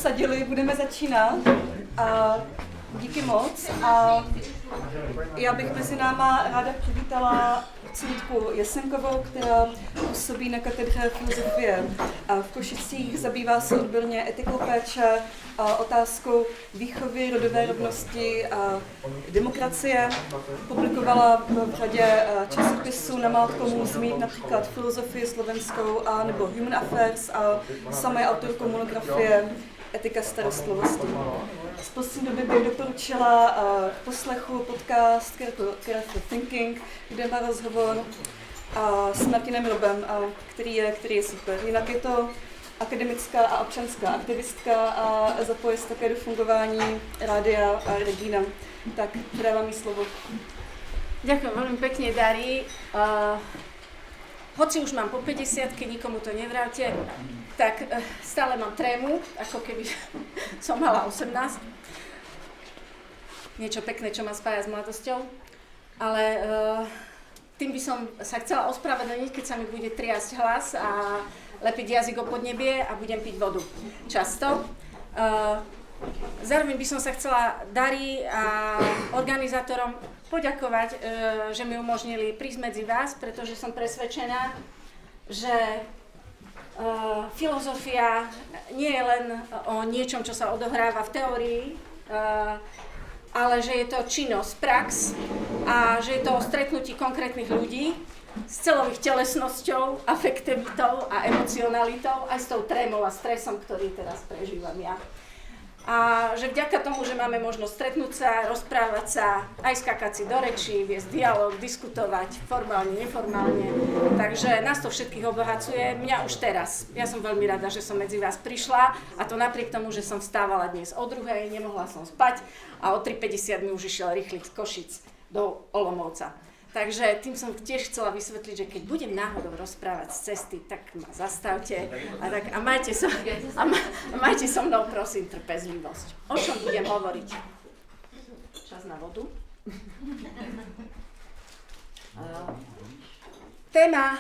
usadili, budeme začínat. A díky moc. A já bych mezi náma ráda přivítala Cítku Jesenkovou, která působí na katedře filozofie v Košicích, zabývá se odborně etikou péče, otázkou výchovy, rodové rovnosti a demokracie. Publikovala v řadě časopisů, namátkou můžu zmínit například Filozofii slovenskou a nebo Human Affairs a sama je autorkou monografie Etika starostlivosti. Z poslední doby bych doporučila k poslechu podcast Careful Thinking, kde má rozhovor s Martinem Robem, který je super. Jinak je to akademická a občanská aktivistka a zapojí se také do fungování rádia Regina. Tak dávám jí slovo. Ďakujem veľmi pekne, Dari. Hoci už mám po 50, nikomu to nevráte, tak stále mám trému, ako keby som mala 18. Niečo pekné, čo ma spája s mladosťou. Ale tým by som sa chcela ospravedlniť, keď sa mi bude triasť hlas a lepiť jazyk o podnebie a budem piť vodu často. Zároveň by som sa chcela Dari a organizátorom poďakovať, že mi umožnili prísť medzi vás, pretože som presvedčená, že filozofia nie je len o niečom, čo sa odohráva v teórii, ale že je to činnosť, prax a že je to o stretnutí konkrétnych ľudí s celou ich telesnosťou, afektivitou a emocionalitou, aj s tou trémou a stresom, ktorý teraz prežívam ja. A že vďaka tomu, že máme možnosť stretnúť sa, rozprávať sa, aj skákať si do rečí, viesť dialog, diskutovať formálne, neformálne. Takže nás to všetkých obohacuje, mňa už teraz. Ja som veľmi rada, že som medzi vás prišla a to napriek tomu, že som vstávala dnes o 2:00, nemohla som spať a o 3:50 mi už išiel rýchlik z Košic do Olomouca. Takže tým som tiež chcela vysvetliť, že keď budem náhodou rozprávať z cesty, tak ma zastavte a majte so mnou prosím trpezlivosť. O čom budem hovoriť? Čas na vodu. Téma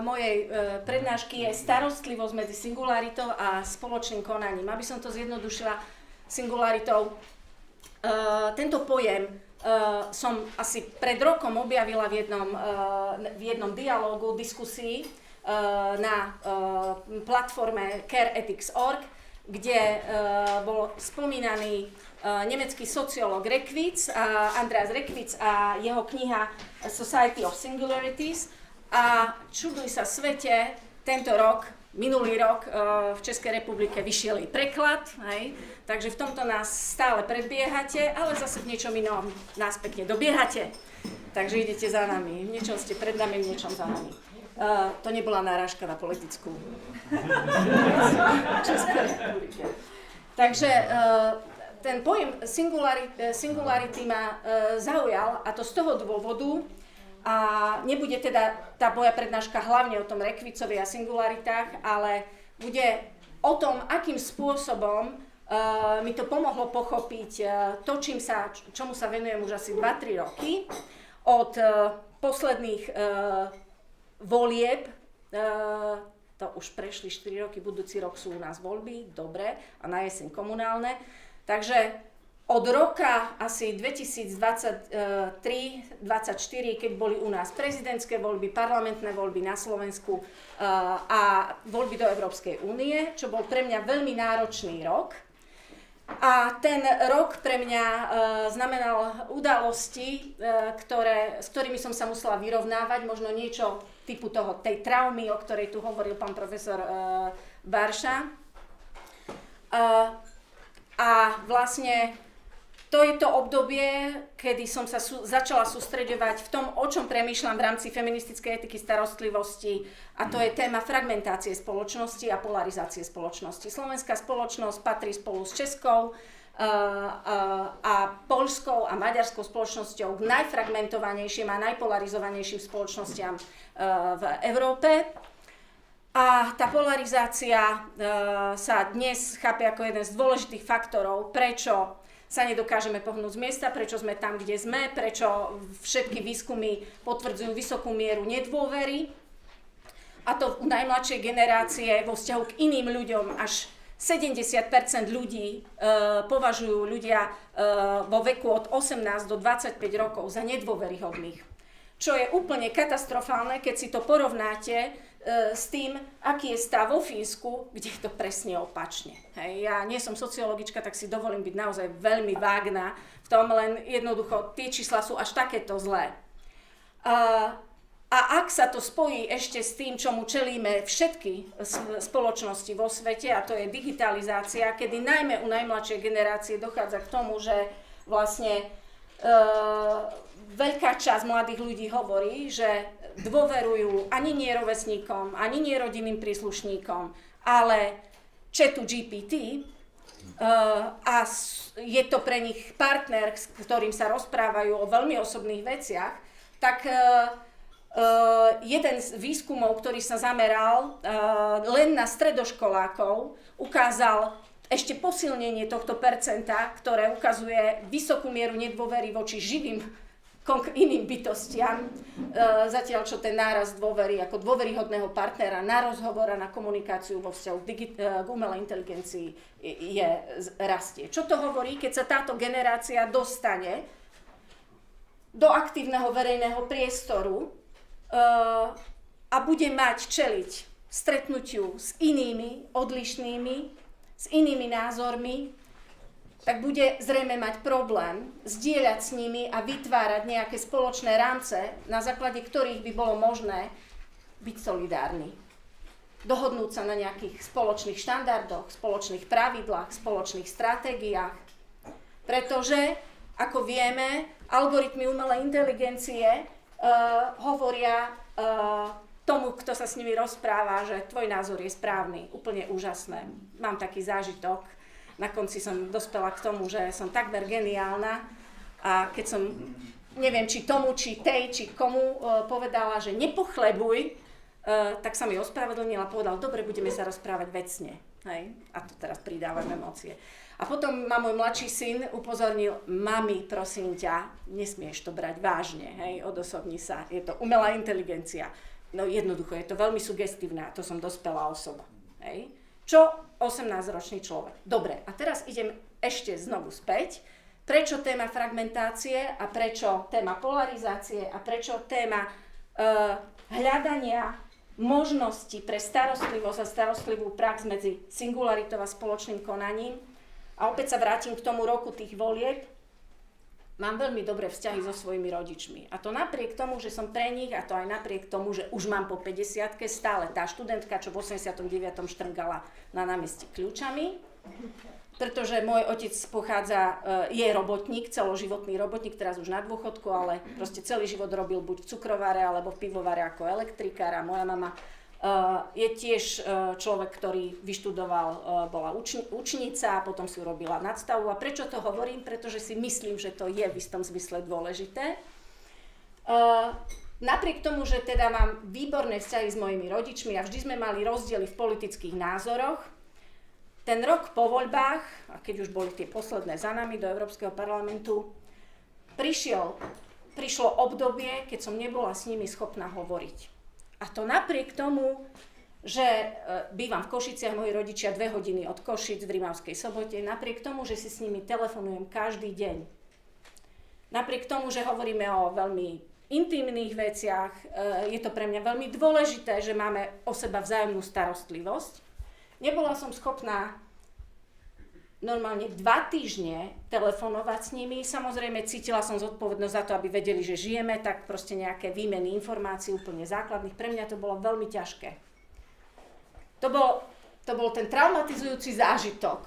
mojej prednášky je starostlivosť medzi singularitou a spoločným konaním. Aby som to zjednodušila singularitou, tento pojem som asi pred rokom objavila v jednom dialógu, diskusii na platforme careethics.org, kde bol spomínaný nemecký sociológ Andreas Reckwitz a jeho kniha Society of Singularities. A čuduj sa svete, minulý rok v Českej republike vyšiel i preklad, hej? Takže v tomto nás stále predbiehate, ale zase v niečom inom nás pekne dobiehate. Takže idete za nami, v niečom ste pred nami, v niečom za nami. To nebola náražka na politickú Českej republike. Takže ten pojem singularity ma zaujal, a to z toho dôvodu, a nebude teda tá moja prednáška hlavne o tom Rekwitzovi a singularitách, ale bude o tom, akým spôsobom mi to pomohlo pochopiť to, čomu sa venujem už asi 2-3 roky. Od posledných volieb, to už prešli 4 roky, budúci rok sú u nás voľby, dobre, a na jeseň komunálne. Takže od roka asi 2023-2024, keď boli u nás prezidentské voľby, parlamentné voľby na Slovensku a voľby do Európskej únie, čo bol pre mňa veľmi náročný rok. A ten rok pre mňa znamenal udalosti, s ktorými som sa musela vyrovnávať, možno niečo typu tej traumy, o ktorej tu hovoril pán profesor Barša. A vlastne to je to obdobie, kedy som sa začala sústreďovať v tom, o čom premýšľam v rámci feministickej etiky starostlivosti, a to je téma fragmentácie spoločnosti a polarizácie spoločnosti. Slovenská spoločnosť patrí spolu s českou a poľskou a maďarskou spoločnosťou k najfragmentovanejším a najpolarizovanejším spoločnostiam v Európe. A tá polarizácia sa dnes chápe ako jeden z dôležitých faktorov, prečo sa nedokážeme pohnúť z miesta, prečo sme tam, kde sme, prečo všetky výskumy potvrdzujú vysokú mieru nedôvery. A to u najmladšej generácie vo vzťahu k iným ľuďom až 70% ľudí považujú ľudia vo veku od 18 do 25 rokov za nedôveryhodných. Čo je úplne katastrofálne, keď si to porovnáte s tým, aký je stav vo Fínsku, kde je to presne opačne. Hej, ja nie som sociologička, tak si dovolím byť naozaj veľmi vágna v tom, len jednoducho tie čísla sú až takéto zlé. A ak sa to spojí ešte s tým, čomu čelíme všetky spoločnosti vo svete, a to je digitalizácia, kedy najmä u najmladšej generácie dochádza k tomu, že vlastne veľká časť mladých ľudí hovorí, že dôverujú ani nie rovesníkom, ani nie rodinným príslušníkom, ale chatu GPT, a je to pre nich partner, s ktorým sa rozprávajú o veľmi osobných veciach, tak jeden z výskumov, ktorý sa zameral len na stredoškolákov, ukázal ešte posilnenie tohto percenta, ktoré ukazuje vysokú mieru nedôvery voči živým iným bytostiam, zatiaľ čo ten nárast dôvery ako dôveryhodného partnera na rozhovor a na komunikáciu vo vzťahu k umelej inteligencii rastie. Čo to hovorí, keď sa táto generácia dostane do aktívneho verejného priestoru a bude mať čeliť stretnutiu s inými, odlišnými, s inými názormi, tak bude zrejme mať problém zdieľať s nimi a vytvárať nejaké spoločné rámce, na základe ktorých by bolo možné byť solidárny. Dohodnúť sa na nejakých spoločných štandardoch, spoločných pravidlách, spoločných stratégiách. Pretože, ako vieme, algoritmy umelej inteligencie hovoria tomu, kto sa s nimi rozpráva, že tvoj názor je správny, úplne úžasné. Mám taký zážitok. Na konci som dospela k tomu, že som takmer geniálna a keď som, neviem, či tomu, či tej, či komu povedala, že nepochlebuj, tak sa mi ospravedlnila a povedal, dobre, budeme sa rozprávať vecne. Hej? A to teraz pridávam emócie. A potom ma môj mladší syn upozornil, mami, prosím ťa, nesmieš to brať vážne, hej, odosobni sa, je to umelá inteligencia. No jednoducho, je to veľmi sugestívne, to som dospelá osoba, hej. Čo 18-ročný človek. Dobre, a teraz idem ešte znovu späť. Prečo téma fragmentácie a prečo téma polarizácie a prečo téma hľadania možnosti pre starostlivosť a starostlivú prax medzi singularitou a spoločným konaním. A opäť sa vrátim k tomu roku tých volieb. Mám veľmi dobré vzťahy so svojimi rodičmi. A to napriek tomu, že som pre nich, a to aj napriek tomu, že už mám po 50-ke stále tá študentka, čo v 89. štrngala na námestí kľúčami. Pretože môj otec je robotník, celoživotný robotník, teraz už na dôchodku, ale proste celý život robil buď v cukrovare alebo v pivovare ako elektrikár. A moja mama je tiež človek, ktorý vyštudoval, bola učnica a potom si urobila nadstavu. A prečo to hovorím? Pretože si myslím, že to je v istom zmysle dôležité. Napriek tomu, že teda mám výborné vzťahy s mojimi rodičmi a vždy sme mali rozdiely v politických názoroch, ten rok po voľbách, a keď už boli tie posledné za nami do Európskeho parlamentu, prišlo obdobie, keď som nebola s nimi schopná hovoriť. A to napriek tomu, že bývam v Košiciach, moji rodičia 2 hodiny od Košic v Rimavskej Sobote, napriek tomu, že si s nimi telefonujem každý deň. Napriek tomu, že hovoríme o veľmi intimných veciach, je to pre mňa veľmi dôležité, že máme o seba vzájomnú starostlivosť. Nebola som schopná normálne 2 týždne telefonovať s nimi. Samozrejme, cítila som zodpovednosť za to, aby vedeli, že žijeme, tak proste nejaké výmeny informácií úplne základných. Pre mňa to bolo veľmi ťažké. To bol ten traumatizujúci zážitok.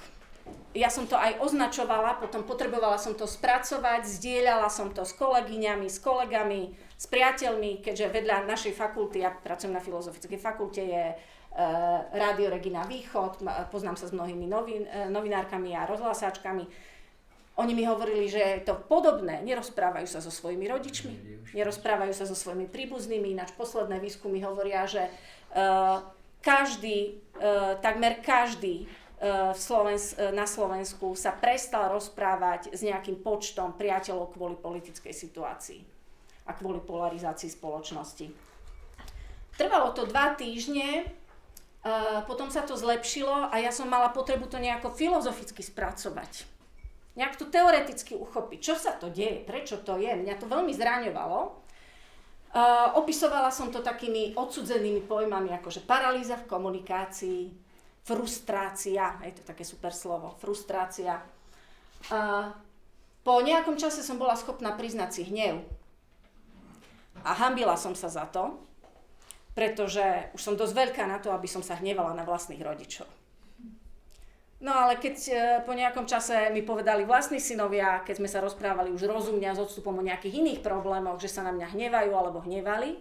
Ja som to aj označovala, potom potrebovala som to spracovať, zdieľala som to s kolegyňami, s kolegami, s priateľmi, keďže vedľa našej fakulty, ja pracujem na filozofickej fakulte, je Rádio Regina Východ, poznám sa s mnohými novinárkami a rozhlasáčkami. Oni mi hovorili, že je to podobné, nerozprávajú sa so svojimi rodičmi, nerozprávajú sa so svojimi príbuznými, ináč posledné výskumy hovoria, že takmer každý na Slovensku sa prestal rozprávať s nejakým počtom priateľov kvôli politickej situácii a kvôli polarizácii spoločnosti. Trvalo to 2 týždne Potom sa to zlepšilo a ja som mala potrebu to nejako filozoficky spracovať. Nejak to teoreticky uchopiť. Čo sa to deje? Prečo to je? Mňa to veľmi zraňovalo. Opisovala som to takými odsudzenými pojmami, ako že paralýza v komunikácii, frustrácia, je to také super slovo, frustrácia. Po nejakom čase som bola schopná priznať si hnev. A hanbila som sa za to, pretože už som dosť veľká na to, aby som sa hnevala na vlastných rodičov. No ale keď po nejakom čase mi povedali vlastní synovia, keď sme sa rozprávali už rozumne a s odstupom o nejakých iných problémoch, že sa na mňa hnevajú alebo hnevali,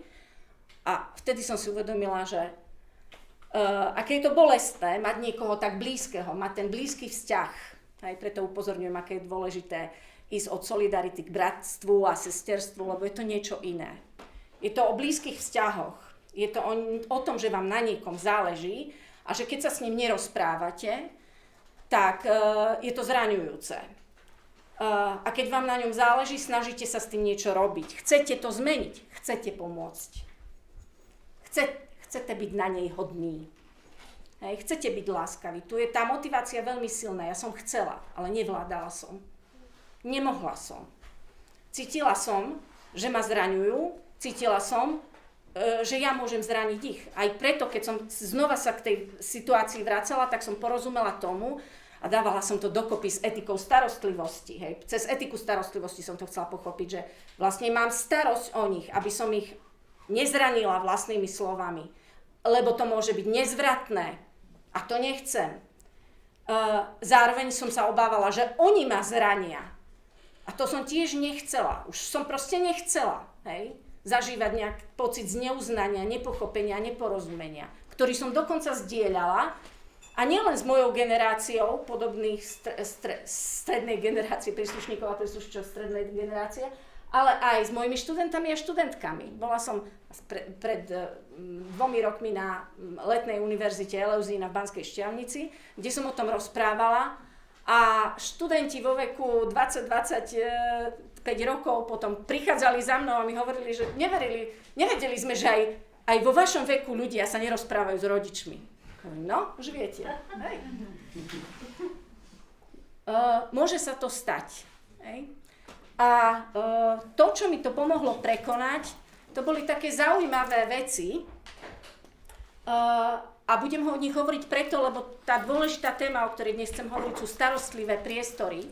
a vtedy som si uvedomila, že aké je to bolestné mať niekoho tak blízkeho, mať ten blízky vzťah. Aj preto upozorňujem, aké je dôležité ísť od solidarity k bratstvu a sesterstvu, lebo je to niečo iné. Je to o blízkych vzťahoch. Je to o tom, že vám na niekom záleží a že keď sa s ním nerozprávate, tak je to zraňujúce. A keď vám na ňom záleží, snažíte sa s tým niečo robiť. Chcete to zmeniť, chcete pomôcť. Chcete byť na nej hodný. Hej, chcete byť láskaví. Tu je tá motivácia veľmi silná. Ja som chcela, ale nevládala som. Nemohla som. Cítila som, že ma zraňujú. Cítila som, že ja môžem zraniť ich. Aj preto, keď som znova sa k tej situácii vracala, tak som porozumela tomu a dávala som to dokopy s etikou starostlivosti. Hej. Cez etiku starostlivosti som to chcela pochopiť, že vlastne mám starosť o nich, aby som ich nezranila vlastnými slovami, lebo to môže byť nezvratné a to nechcem. Zároveň som sa obávala, že oni ma zrania a to som tiež nechcela. Už som proste nechcela, hej, zažívať nejaký pocit zneuznania, nepochopenia, neporozumenia, ktorý som dokonca zdieľala a nielen s mojou generáciou podobných strednej generácie príslušníkov a príslušníčov strednej generácie, ale aj s mojimi študentami a študentkami. Bola som pred 2 rokmi na letnej univerzite Eleuzína v Banskej Štiavnici, kde som o tom rozprávala a študenti vo veku 20-25 rokov potom prichádzali za mnou a mi hovorili, že nevedeli sme, že aj vo vašom veku ľudia sa nerozprávajú s rodičmi. No, už viete. Hej. Môže sa to stať. Hej. A to, čo mi to pomohlo prekonať, to boli také zaujímavé veci. A budem o nich hovoriť preto, lebo tá dôležitá téma, o ktorej dnes chcem hovoriť, sú starostlivé priestory,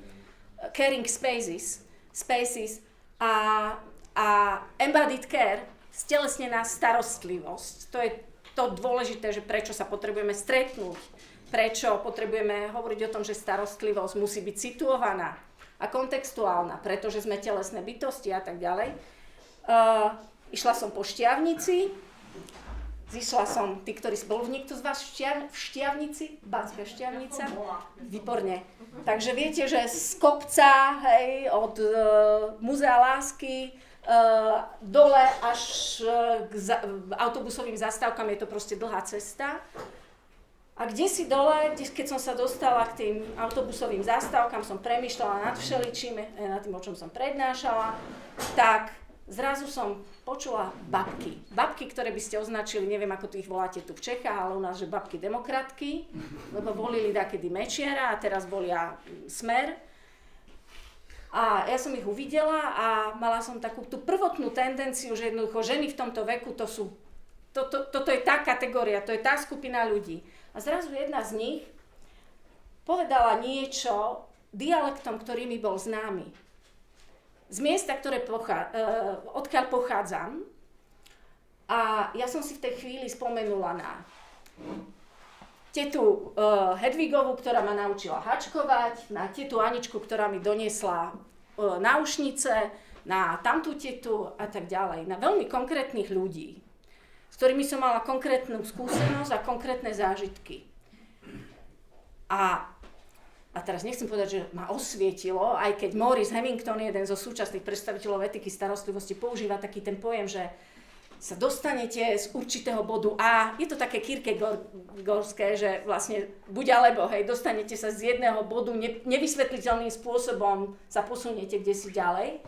caring spaces a embodied care, stelesnená starostlivosť. To je to dôležité, že prečo sa potrebujeme stretnúť, prečo potrebujeme hovoriť o tom, že starostlivosť musí byť situovaná a kontextuálna, pretože sme telesné bytosti a tak ďalej. Išla som po Štiavnici, zišla som, tí, ktorí bol niekto z vás v Štiavnici? Banská Štiavnica? Výborne. Takže viete, že z kopca, hej, od Múzea lásky dole až k autobusovým zastávkam je to proste dlhá cesta. A kdesi dole, keď som sa dostala k tým autobusovým zastávkam, som premýšľala nad všeličím, nad tým, o čom som prednášala, tak zrazu som počula babky. Babky, ktoré by ste označili, neviem, ako tu ich voláte tu v Čechách, ale u nás, že babky demokratky, lebo volili dakedy Mečiara a teraz volia Smer. A ja som ich uvidela a mala som takú tú prvotnú tendenciu, že jednoducho ženy v tomto veku, toto je tá kategória, to je tá skupina ľudí. A zrazu jedna z nich povedala niečo dialektom, ktorý mi bol známy. Z miesta, odkiaľ pochádzam. A ja som si v tej chvíli spomenula na tetu Hedvigovu, ktorá ma naučila hačkovať, na tetu Aničku, ktorá mi doniesla náušnice, na tamtú tetu a tak ďalej. Na veľmi konkrétnych ľudí, s ktorými som mala konkrétnu skúsenosť a konkrétne zážitky. A teraz nechcem povedať, že ma osvietilo, aj keď Maurice Hemington, jeden zo súčasných predstaviteľov etiky starostlivosti, používa taký ten pojem, že sa dostanete z určitého bodu A, je to také kierkegaardské, že vlastne buď alebo, hej, dostanete sa z jedného bodu, nevysvetliteľným spôsobom sa posuniete kdesi ďalej.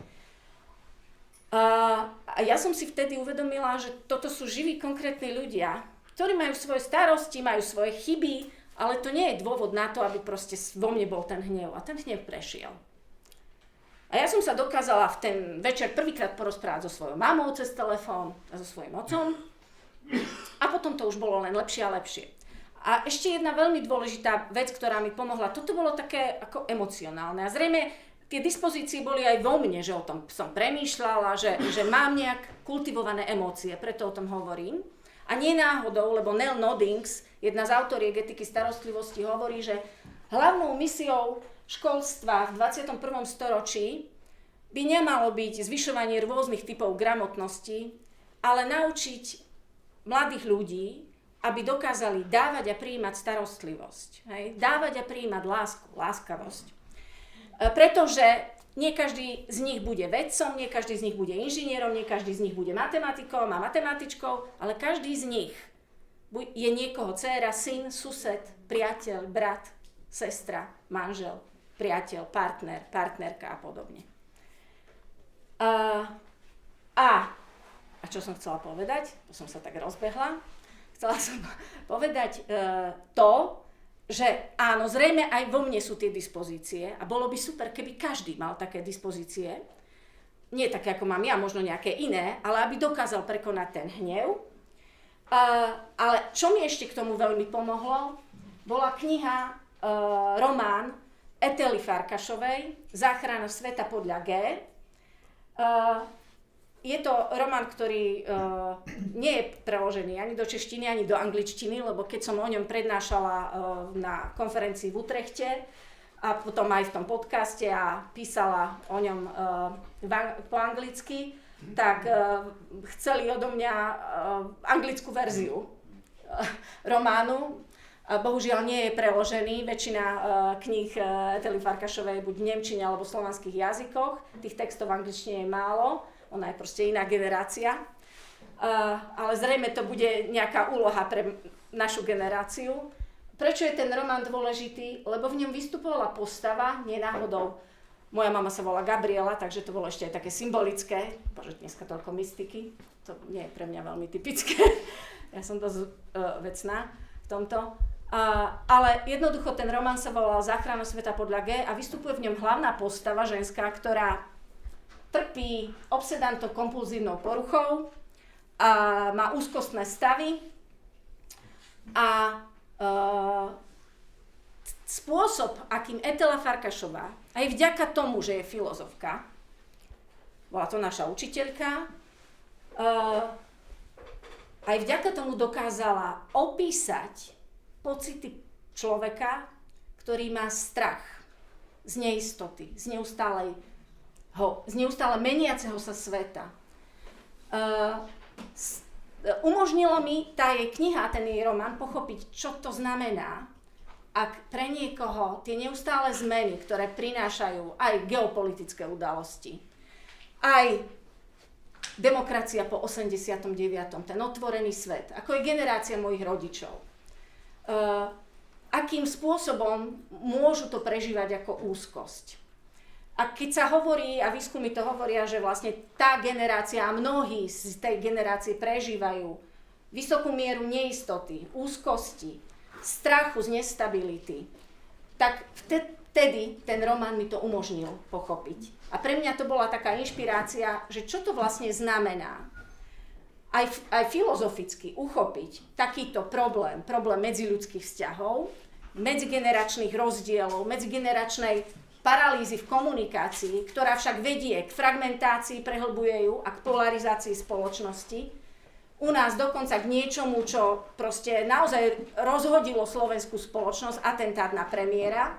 A ja som si vtedy uvedomila, že toto sú živí konkrétni ľudia, ktorí majú svoje starosti, majú svoje chyby, ale to nie je dôvod na to, aby proste vo mne bol ten hnev. A ten hnev prešiel. A ja som sa dokázala v ten večer prvýkrát porozprávať so svojou mamou cez telefón a so svojím otcom. A potom to už bolo len lepšie a lepšie. A ešte jedna veľmi dôležitá vec, ktorá mi pomohla, toto bolo také ako emocionálne. A zrejme tie dispozície boli aj vo mne, že o tom som premýšľala, že mám nejak kultivované emócie, preto o tom hovorím. A nie náhodou, lebo Nell Noddings, jedna z autoriek etiky starostlivosti, hovorí, že hlavnou misiou školstva v 21. storočí by nemalo byť zvyšovanie rôznych typov gramotnosti, ale naučiť mladých ľudí, aby dokázali dávať a prijímať starostlivosť. Hej? Dávať a prijímať lásku, láskavosť. Pretože nie každý z nich bude vedcom, nie každý z nich bude inžinierom, nie každý z nich bude matematikom a matematičkou, ale každý z nich je niekoho dcéra, syn, sused, priateľ, brat, sestra, manžel, priateľ, partner, partnerka a podobne. A čo som chcela povedať? To som sa tak rozbehla. Chcela som povedať to, že áno, zrejme aj vo mne sú tie dispozície a bolo by super, keby každý mal také dispozície. Nie také, ako mám ja, možno nejaké iné, ale aby dokázal prekonať ten hnev. Ale čo mi ešte k tomu veľmi pomohlo, bola kniha, román Etely Farkašovej Záchrana sveta podľa G. Je to román, ktorý nie je preložený ani do češtiny, ani do angličtiny, lebo keď som o ňom prednášala na konferencii v Utrechte a potom aj v tom podcaste a písala o ňom po anglicky, tak chceli odo mňa anglickú verziu románu. Bohužiaľ nie je preložený, väčšina kníh Etely Farkašovej buď v nemčine alebo v slovanských jazykoch, tých textov v angličtine je málo. Ona je proste iná generácia, ale zrejme to bude nejaká úloha pre našu generáciu. Prečo je ten román dôležitý? Lebo v ňom vystupovala postava, nie náhodou. Moja mama sa volá Gabriela, takže to bolo ešte aj také symbolické. Bože, dneska toľko mystiky, to nie je pre mňa veľmi typické. Ja som dosť vecná v tomto. Ale jednoducho ten román sa volal Záchrana sveta podľa G a vystupuje v ňom hlavná postava, ženská, ktorá trpí obsedanto-kompulzívnou poruchou, má úzkostné stavy a spôsob, akým Etela Farkašová, aj vďaka tomu, že je filozofka, bola to naša učiteľka, aj vďaka tomu dokázala opísať pocity človeka, ktorý má strach z neistoty, z neustále meniaceho sa sveta. Umožnilo mi tá jej kniha, ten jej román, pochopiť, čo to znamená, ak pre niekoho tie neustále zmeny, ktoré prinášajú aj geopolitické udalosti, aj demokracia po 89., ten otvorený svet, ako je generácia mojich rodičov, akým spôsobom môžu to prežívať ako úzkosť. A keď sa hovorí, a výskumy to hovoria, že vlastne tá generácia a mnohí z tej generácie prežívajú vysokú mieru neistoty, úzkosti, strachu z nestability, tak vtedy ten román mi to umožnil pochopiť. A pre mňa to bola taká inšpirácia, že čo to vlastne znamená aj filozoficky uchopiť takýto problém medziľudských vzťahov, medzigeneračných rozdielov, medzigeneračnej paralýzy v komunikácii, ktorá však vedie k fragmentácii, prehlbuje ju a k polarizácii spoločnosti. U nás dokonca k niečomu, čo proste naozaj rozhodilo slovenskú spoločnosť, atentát na premiéra,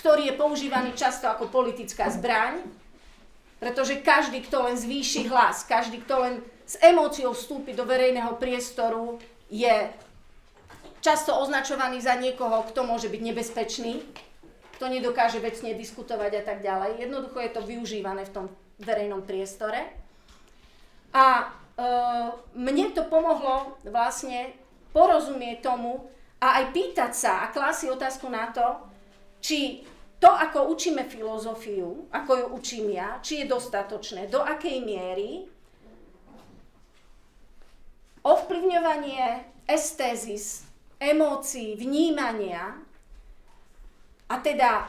ktorý je používaný často ako politická zbraň, pretože každý, kto len zvýši hlas, každý, kto len s emóciou vstúpi do verejného priestoru, je často označovaný za niekoho, kto môže byť nebezpečný, kto nedokáže vecne diskutovať a tak ďalej. Jednoducho je to využívané v tom verejnom priestore. A mne to pomohlo vlastne porozumieť tomu a aj pýtať sa a klásť si otázku na to, či to, ako učíme filozofiu, ako ju učím ja, či je dostatočné, do akej miery ovplyvňovanie estézis, emócií, vnímania a teda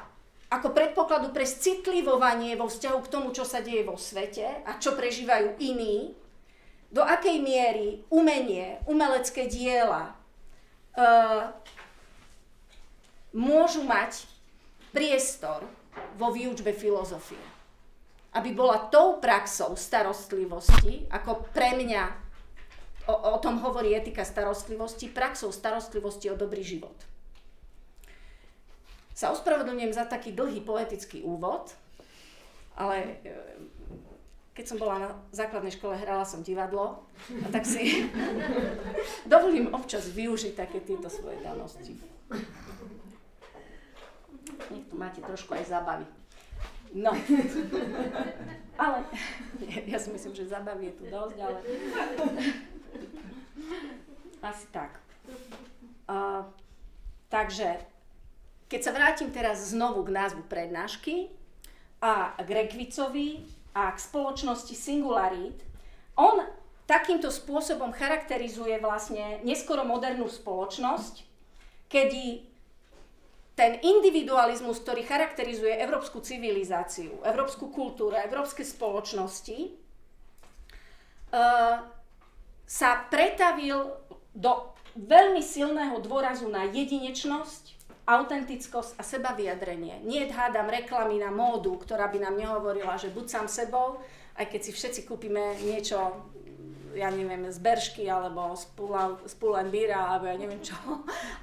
ako predpokladu pre citlivovanie vo vzťahu k tomu, čo sa deje vo svete a čo prežívajú iní, do akej miery umenie, umelecké diela môžu mať priestor vo výučbe filozofie. Aby bola tou praxou starostlivosti, ako pre mňa, o tom hovorí etika starostlivosti, praxou starostlivosti o dobrý život. Sa ospravedlňujem za taký dlhý poetický úvod, ale keď som bola na základnej škole, hrala som divadlo, a tak si dovolím občas využiť také tieto svoje danosti. Nech tu máte trošku aj zábavy. No, ale ja si myslím, že zábavy je tu dosť, ale asi tak. Takže, keď sa vrátim teraz znovu k názvu prednášky a k Rekvicovi a k spoločnosti Singularít, on takýmto spôsobom charakterizuje vlastne neskoro modernú spoločnosť, kedy ten individualizmus, ktorý charakterizuje európsku civilizáciu, európsku kultúru, európske spoločnosti, sa pretavil do veľmi silného dôrazu na jedinečnosť, autentickosť a sebavyjadrenie. Nie hádam reklamy na módu, ktorá by nám nehovorila, že buď sám sebou, aj keď si všetci kúpime niečo, ja neviem, z Beršky, alebo z Pull&Beara, alebo ja neviem čo,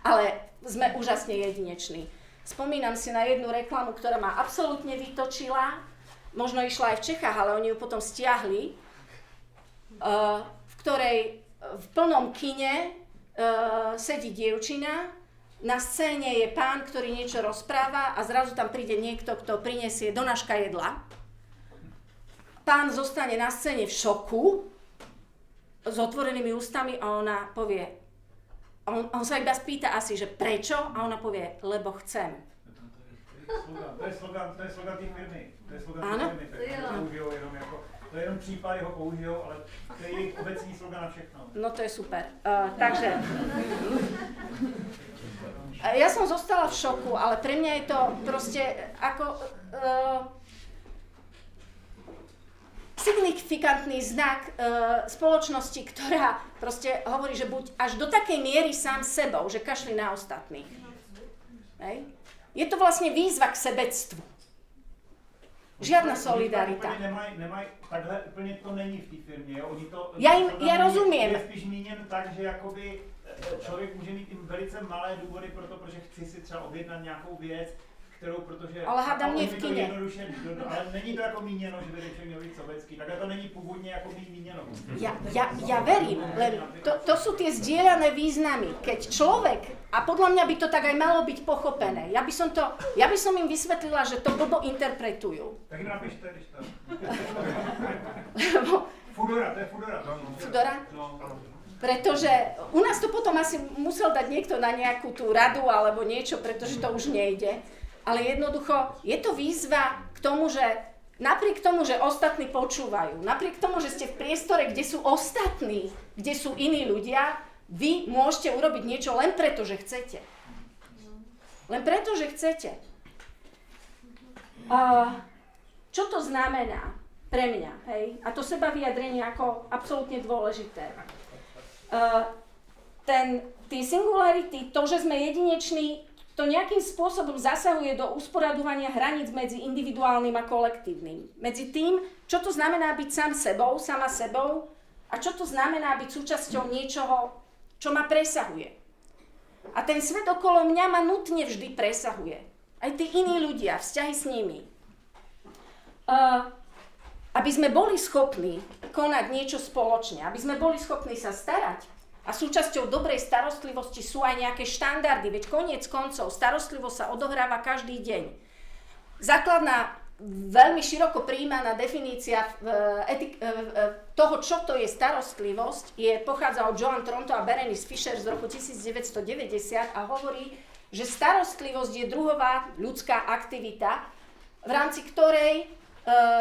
ale sme úžasne jedineční. Spomínam si na jednu reklamu, ktorá ma absolútne vytočila, možno išla aj v Čechách, ale oni ju potom stiahli, v ktorej v plnom kine sedí dievčina, na scéne je pán, ktorý niečo rozpráva a zrazu tam príde niekto, kto prinesie donáška jedla. Pán zostane na scéne v šoku, s otvorenými ústami a ona povie, on sa iba spýta asi, že prečo? A ona povie, lebo chcem. To je slogan té firmy. To je slogan té firmy. To je jenom případ, ho použijou, ale to je jejich obecný slogan na všechno. No to je super. Takže ja som zostala v šoku, ale pre mňa je to proste ako signifikantný znak spoločnosti, ktorá proste hovorí, že buď až do takej miery sám sebou, že kašli na ostatných. Hej. Je to vlastne výzva k sebectvu. Žiadna solidarita. Nemají, takhle úplně to není v té firmě, jo? Já rozumím. Je spíš míněn tak, že jakoby člověk může mít i velice malé důvody pro to, protože chci si třeba objednat nějakou věc, kterou, protože... Ale hádám nie v kine. Ale není to jako míněno, že by člověk měl být sobecký, takhle to není původně jako míněno. Ja verím, len to sú tie zdieľané významy. Keď človek, a podľa mňa by to tak aj malo byť pochopené, ja by som im vysvetlila, že to blbo interpretujú. Tak im napíšte, když to... Fudora, to je Fudora. Fudora? Pretože u nás to potom asi musel dať niekto na nejakú tú radu alebo niečo, pretože to už nejde. Ale jednoducho je to výzva k tomu, že napriek tomu, že ostatní počúvajú, napriek tomu, že ste v priestore, kde sú ostatní, kde sú iní ľudia, vy môžete urobiť niečo len preto, že chcete. Len preto, že chcete. Čo to znamená pre mňa? Hej? A to sebavyjadrenie ako absolútne dôležité. Tí singularity, to, že sme jedineční, to nejakým spôsobom zasahuje do usporadovania hraníc medzi individuálnym a kolektívnym. Medzi tým, čo to znamená byť sám sebou, sama sebou a čo to znamená byť súčasťou niečoho, čo ma presahuje. A ten svet okolo mňa ma nutne vždy presahuje. Aj tí iní ľudia, vzťahy s nimi. Aby sme boli schopní konať niečo spoločne, aby sme boli schopní sa starať. A súčasťou dobrej starostlivosti sú aj nejaké štandardy, veď koniec koncov starostlivosť sa odohráva každý deň. Základná, veľmi široko prijímaná definícia toho, čo to je starostlivosť, pochádza od Joan Tronto a Berenice Fisher z roku 1990 a hovorí, že starostlivosť je druhová ľudská aktivita, v rámci ktorej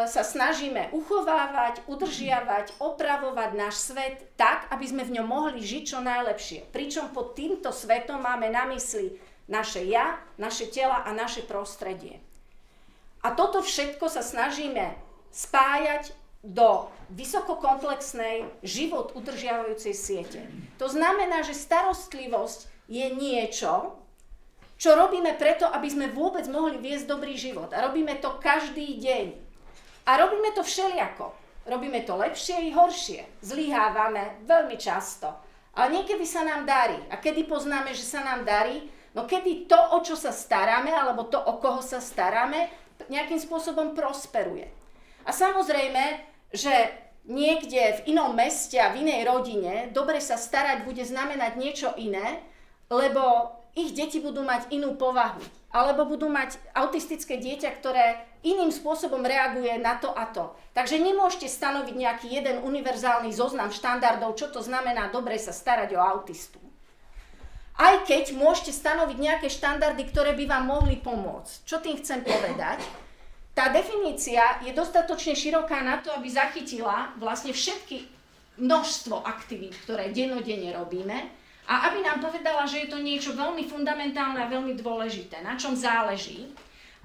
sa snažíme uchovávať, udržiavať, opravovať náš svet tak, aby sme v ňom mohli žiť čo najlepšie. Pričom pod týmto svetom máme na mysli naše ja, naše tela a naše prostredie. A toto všetko sa snažíme spájať do vysokokomplexnej, život udržiavajúcej siete. To znamená, že starostlivosť je niečo, čo robíme preto, aby sme vôbec mohli viesť dobrý život. A robíme to každý deň. A robíme to všelijako. Robíme to lepšie i horšie. Zlyhávame veľmi často. Ale niekedy sa nám darí. A kedy poznáme, že sa nám darí? No kedy to, o čo sa staráme, alebo to, o koho sa staráme, nejakým spôsobom prosperuje. A samozrejme, že niekde v inom meste a v inej rodine dobre sa starať bude znamenať niečo iné, lebo ich deti budú mať inú povahu. Alebo budú mať autistické dieťa, ktoré iným spôsobom reaguje na to a to. Takže nemôžete stanoviť nejaký jeden univerzálny zoznam štandardov, čo to znamená dobre sa starať o autistu. Aj keď môžete stanoviť nejaké štandardy, ktoré by vám mohli pomôcť. Čo tým chcem povedať? Tá definícia je dostatočne široká na to, aby zachytila vlastne všetky množstvo aktivít, ktoré dennodenne robíme, a aby nám povedala, že je to niečo veľmi fundamentálne a veľmi dôležité, na čom záleží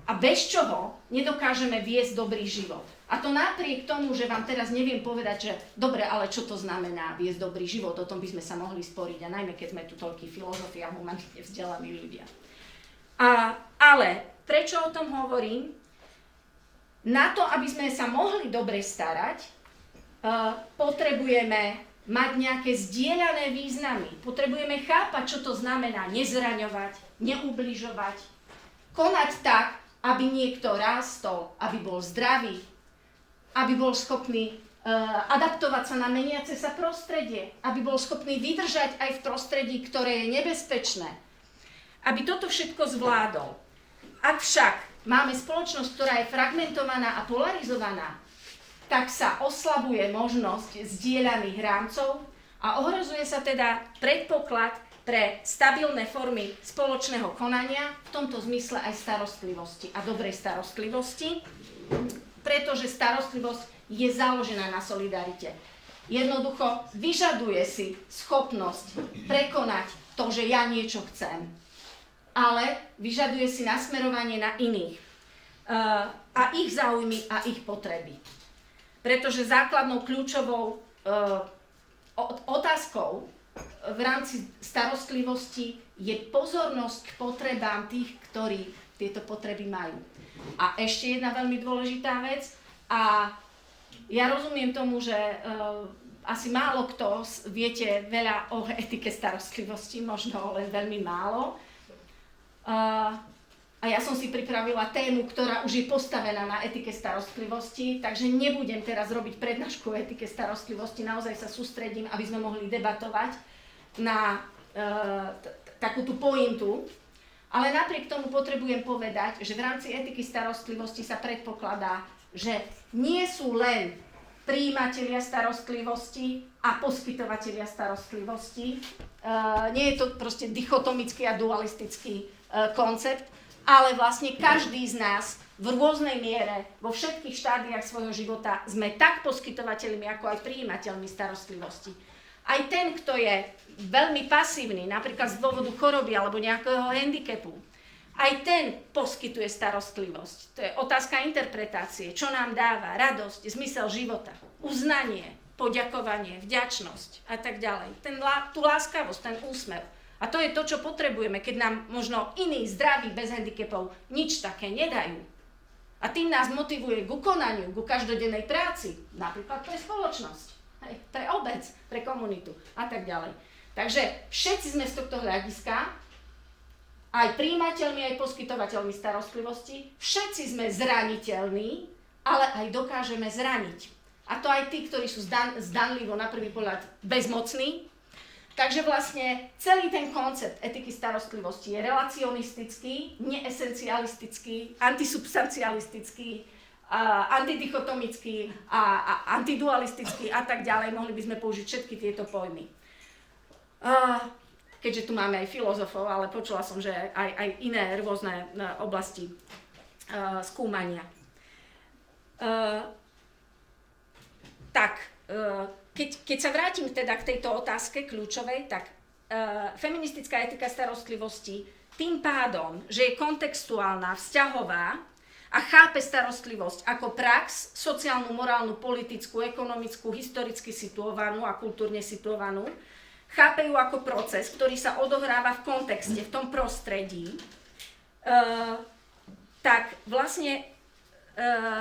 a bez čoho nedokážeme viesť dobrý život. A to napriek tomu, že vám teraz neviem povedať, že dobre, ale čo to znamená viesť dobrý život, o tom by sme sa mohli sporiť, a najmä keď sme tu toľkí filozofi a humanitne vzdelaní ľudia. Ale prečo o tom hovorím? Na to, aby sme sa mohli dobre starať, potrebujeme mať nejaké zdieľané významy. Potrebujeme chápať, čo to znamená nezraňovať, neubližovať, konať tak, aby niekto rástol, aby bol zdravý, aby bol schopný adaptovať sa na meniace sa prostredie, aby bol schopný vydržať aj v prostredí, ktoré je nebezpečné. Aby toto všetko zvládol. Ak však máme spoločnosť, ktorá je fragmentovaná a polarizovaná, tak sa oslabuje možnosť zdieľaných rámcov a ohrozuje sa teda predpoklad pre stabilné formy spoločného konania, v tomto zmysle aj starostlivosti a dobrej starostlivosti, pretože starostlivosť je založená na solidarite. Jednoducho vyžaduje si schopnosť prekonať to, že ja niečo chcem, ale vyžaduje si nasmerovanie na iných a ich záujmy a ich potreby. Pretože základnou kľúčovou otázkou v rámci starostlivosti je pozornosť k potrebám tých, ktorí tieto potreby majú. A ešte jedna veľmi dôležitá vec, a ja rozumiem tomu, že asi málo kto viete veľa o etike starostlivosti, možno len veľmi málo. A ja som si pripravila tému, ktorá už je postavená na etike starostlivosti, takže nebudem teraz robiť prednášku o etike starostlivosti, naozaj sa sústredím, aby sme mohli debatovať na takú tú pointu. Ale napriek tomu potrebujem povedať, že v rámci etiky starostlivosti sa predpokladá, že nie sú len prijímatelia starostlivosti a poskytovatelia starostlivosti. Nie je to proste dichotomický a dualistický koncept, ale vlastne každý z nás v rôznej miere, vo všetkých štádiách svojho života sme tak poskytovateľmi, ako aj prijímateľmi starostlivosti. Aj ten, kto je veľmi pasívny, napríklad z dôvodu choroby alebo nejakého handicapu, aj ten poskytuje starostlivosť. To je otázka interpretácie, čo nám dáva radosť, zmysel života, uznanie, poďakovanie, vďačnosť a tak ďalej. Tú láskavosť, ten úsmev. A to je to, čo potrebujeme, keď nám možno iní zdraví bez handicapov nič také nedajú. A tým nás motivuje k ukonaniu, ku každodennej práci, napríklad pre spoločnosť, pre obec, pre komunitu a tak ďalej. Takže všetci sme z tohto hľadiska, aj prijímateľmi, aj poskytovateľmi starostlivosti, všetci sme zraniteľní, ale aj dokážeme zraniť. A to aj tí, ktorí sú zdanlivo na prvý pohľad bezmocní. Takže vlastne celý ten koncept etiky starostlivosti je relacionistický, neesencialistický, antisubstancialistický, antidichotomický a antidualistický a tak ďalej. Mohli by sme použiť všetky tieto pojmy. Keďže tu máme aj filozofov, ale počula som, že aj iné rôzne oblasti skúmania. Keď sa vrátim teda k tejto otázke kľúčovej, tak feministická etika starostlivosti tým pádom, že je kontextuálna, vzťahová a chápe starostlivosť ako prax, sociálnu, morálnu, politickú, ekonomickú, historicky situovanú a kultúrne situovanú, chápe ju ako proces, ktorý sa odohráva v kontexte, v tom prostredí, tak vlastne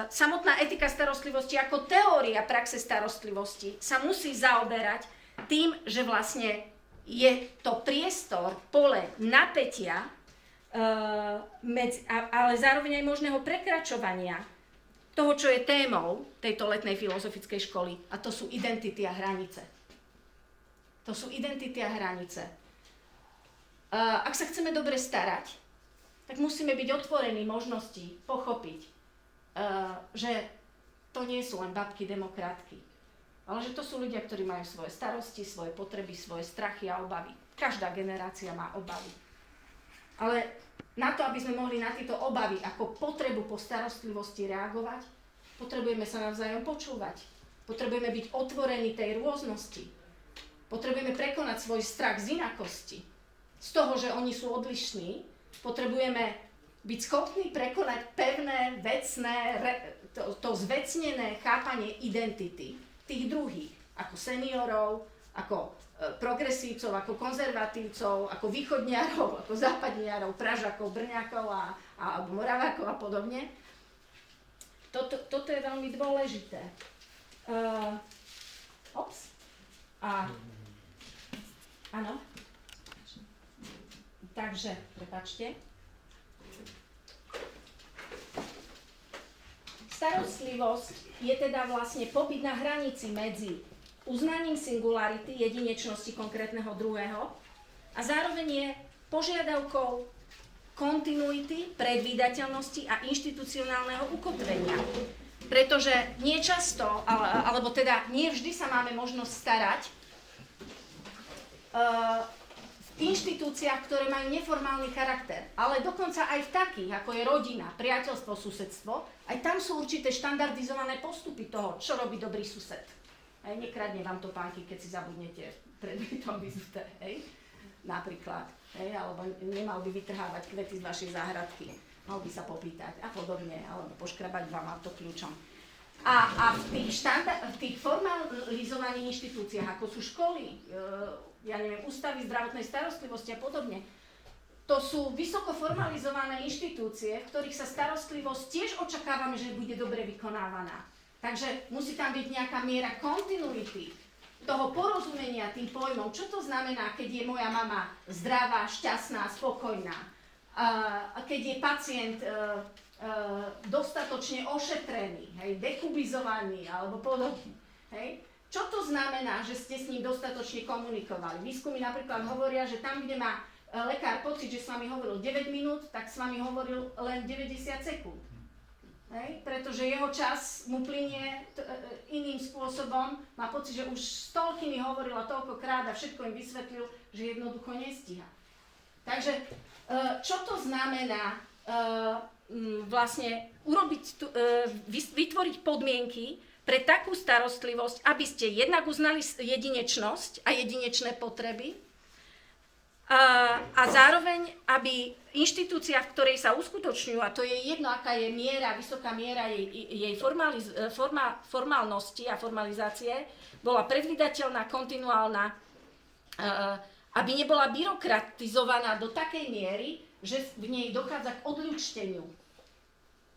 samotná etika starostlivosti ako teória praxe starostlivosti sa musí zaoberať tým, že vlastne je to priestor, pole napätia, ale zároveň aj možného prekračovania toho, čo je témou tejto letnej filozofickej školy, a to sú identity a hranice. To sú identity a hranice. Ak sa chceme dobre starať, tak musíme byť otvorení možnosti pochopiť, že to nie sú len babky demokratky, ale že to sú ľudia, ktorí majú svoje starosti, svoje potreby, svoje strachy a obavy. Každá generácia má obavy. Ale na to, aby sme mohli na tieto obavy ako potrebu po starostlivosti reagovať, potrebujeme sa navzájom počúvať. Potrebujeme byť otvorení tej rôznosti. Potrebujeme prekonať svoj strach z inakosti. Z toho, že oni sú odlišní, potrebujeme byť schopní prekonať pevné, vecné, to zvecnené chápanie identity tých druhých, ako seniorov, ako progresívcov, ako konzervatívcov, ako východniarov, ako západniarov, pražakov, brňakov alebo moravákov a podobne. Toto je veľmi dôležité. Áno. Takže, prepáčte. Starostlivosť je teda vlastne pobyt na hranici medzi uznaním singularity, jedinečnosti konkrétneho druhého a zároveň je požiadavkou kontinuity, predvídateľnosti a inštitucionálneho ukotvenia. Pretože nie často, alebo teda nie vždy sa máme možnosť starať v inštitúciách, ktoré majú neformálny charakter, ale dokonca aj v takých, ako je rodina, priateľstvo, susedstvo, aj tam sú určité štandardizované postupy toho, čo robí dobrý sused. Nekradne vám to pánky, keď si zabudnete pred bytom vyzuté, napríklad, alebo nemal by vytrhávať kvety z vašej záhradky, mal by sa popýtať a podobne, alebo poškrabať vám autokľúčom. A v tých formalizovaných inštitúciách, ako sú školy, ústavy zdravotnej starostlivosti a podobne, to sú vysoko formalizované inštitúcie, v ktorých sa starostlivosť tiež očakávame, že bude dobre vykonávaná. Takže musí tam byť nejaká miera kontinuity, toho porozumenia tým pojmom, čo to znamená, keď je moja mama zdravá, šťastná, spokojná, keď je pacient dostatočne ošetrený, dekubizovaný alebo podobne. Čo to znamená, že ste s ním dostatočne komunikovali? Výskumy napríklad hovoria, že tam, kde má lekár pocit, že s vami hovoril 9 minút, tak s vami hovoril len 90 sekúnd. Pretože jeho čas mu plynie iným spôsobom, má pocit, že už stolky mi hovorila toľkokrát a všetko im vysvetlil, že jednoducho nestíha. Takže čo to znamená vlastne vytvoriť podmienky pre takú starostlivosť, aby ste jednak uznali jedinečnosť a jedinečné potreby a zároveň, aby inštitúcia, v ktorej sa uskutočňujú, a to je jedno, aká je miera, vysoká miera jej formálnosti a formalizácie, bola predvídateľná, kontinuálna, aby nebola byrokratizovaná do takej miery, že v nej dochádza k odľúčteniu,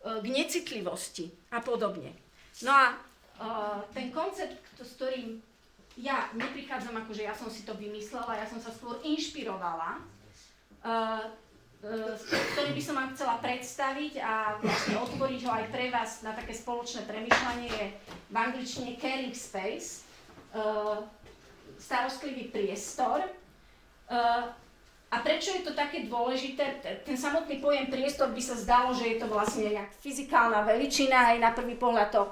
k necitlivosti a podobne. No a ten koncept, s ktorým ja neprichádzam, akože ja som si to vymyslela, ja som sa skôr inšpirovala, ktorý by som vám chcela predstaviť a vlastne otvoriť ho aj pre vás na také spoločné premýšľanie, je v angličtine caring space, starostlivý priestor. A prečo je to také dôležité? Ten samotný pojem priestor by sa zdalo, že je to vlastne nejak fyzikálna veličina, aj na prvý pohľad to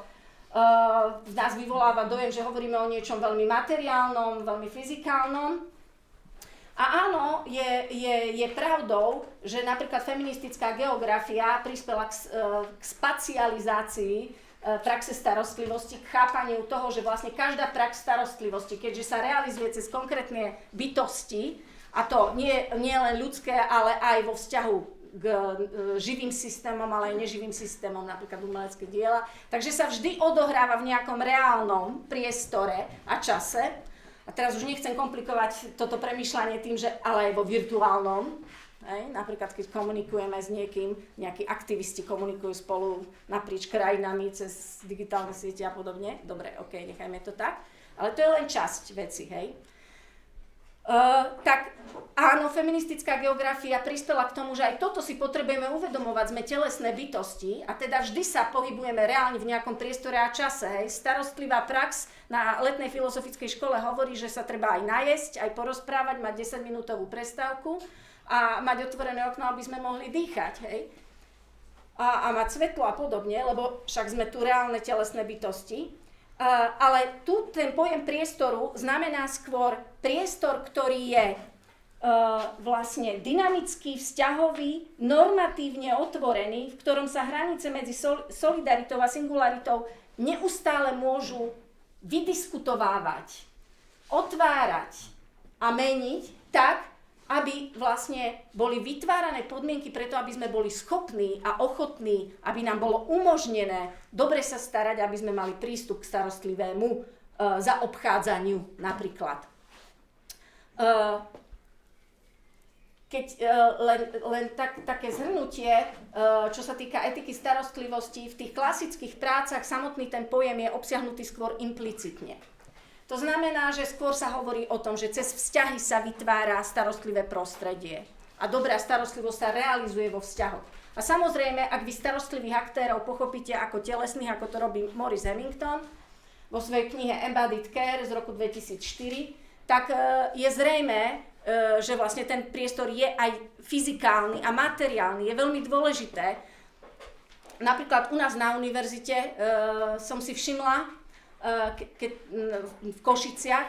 v nás vyvoláva dojem, že hovoríme o niečom veľmi materiálnom, veľmi fyzikálnom. A áno, je pravdou, že napríklad feministická geografia prispela k spacializácii praxe starostlivosti k chápaniu toho, že vlastne každá prax starostlivosti, keďže sa realizuje cez konkrétne bytosti, a to nie len ľudské, ale aj vo vzťahu k živým systémom, ale aj neživým systémom, napríklad umelecké diela, takže sa vždy odohráva v nejakom reálnom priestore a čase. A teraz už nechcem komplikovať toto premýšľanie tým, že ale aj vo virtuálnom. Hej, napríklad, keď komunikujeme s niekým, nejakí aktivisti komunikujú spolu naprieč krajinami cez digitálne siete a podobne. Dobre, ok, nechajme to tak. Ale to je len časť veci, hej. Tak áno, feministická geografia prispela k tomu, že aj toto si potrebujeme uvedomovať, sme telesné bytosti a teda vždy sa pohybujeme reálne v nejakom priestore a čase. Hej. Starostlivá prax na letnej filozofickej škole hovorí, že sa treba aj najesť, aj porozprávať, mať 10-minútovú prestávku a mať otvorené okno, aby sme mohli dýchať, hej? A mať svetlo a podobne, lebo však sme tu reálne telesné bytosti. Ale tu ten pojem priestoru znamená skôr priestor, ktorý je vlastne dynamický, vzťahový, normatívne otvorený, v ktorom sa hranice medzi solidaritou a singularitou neustále môžu vydiskutovávať, otvárať a meniť tak, aby vlastne boli vytvárané podmienky preto, aby sme boli schopní a ochotní, aby nám bolo umožnené dobre sa starať, aby sme mali prístup k starostlivému zaobchádzaniu napríklad. Keď také zhrnutie, čo sa týka etiky starostlivosti, v tých klasických prácach samotný ten pojem je obsiahnutý skôr implicitne. To znamená, že skôr sa hovorí o tom, že cez vzťahy sa vytvára starostlivé prostredie a dobrá starostlivosť sa realizuje vo vzťahoch. A samozrejme, ak vy starostlivých aktérov pochopíte ako telesných, ako to robí Maurice Hemington vo svojej knihe Embodied Care z roku 2004, tak je zrejmé, že vlastne ten priestor je aj fyzikálny a materiálny, je veľmi dôležité. Napríklad u nás na univerzite som si všimla, keď v Košiciach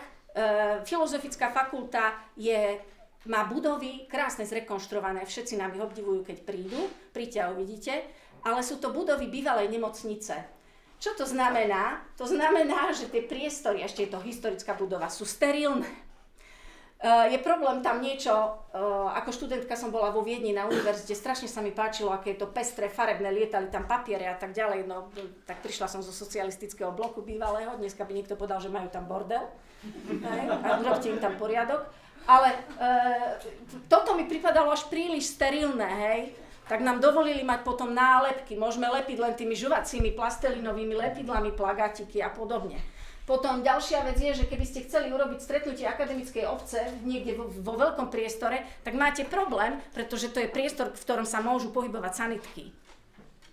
filozofická fakulta má budovy krásne zrekonštruované, všetci nám ich obdivujú, keď príďte a uvidíte, ale sú to budovy bývalej nemocnice. Čo to znamená? To znamená, že tie priestory, ešte je to historická budova, sú sterilné. Je problém tam niečo, ako študentka som bola vo Viedni na univerzite, strašne sa mi páčilo, aké je to pestré, farebné, lietali tam papiere a tak ďalej, no tak prišla som zo socialistického bloku bývalého, dneska by niekto povedal, že majú tam bordel, a urobte im tam poriadok, ale toto mi pripadalo až príliš sterilné, hej, tak nám dovolili mať potom nálepky, môžeme lepiť len tými žuvacími plastelinovými lepidlami, plagátiky a podobne. Potom ďalšia vec je, že keby ste chceli urobiť stretnutie akademickej obce niekde vo veľkom priestore, tak máte problém, pretože to je priestor, v ktorom sa môžu pohybovať sanitky.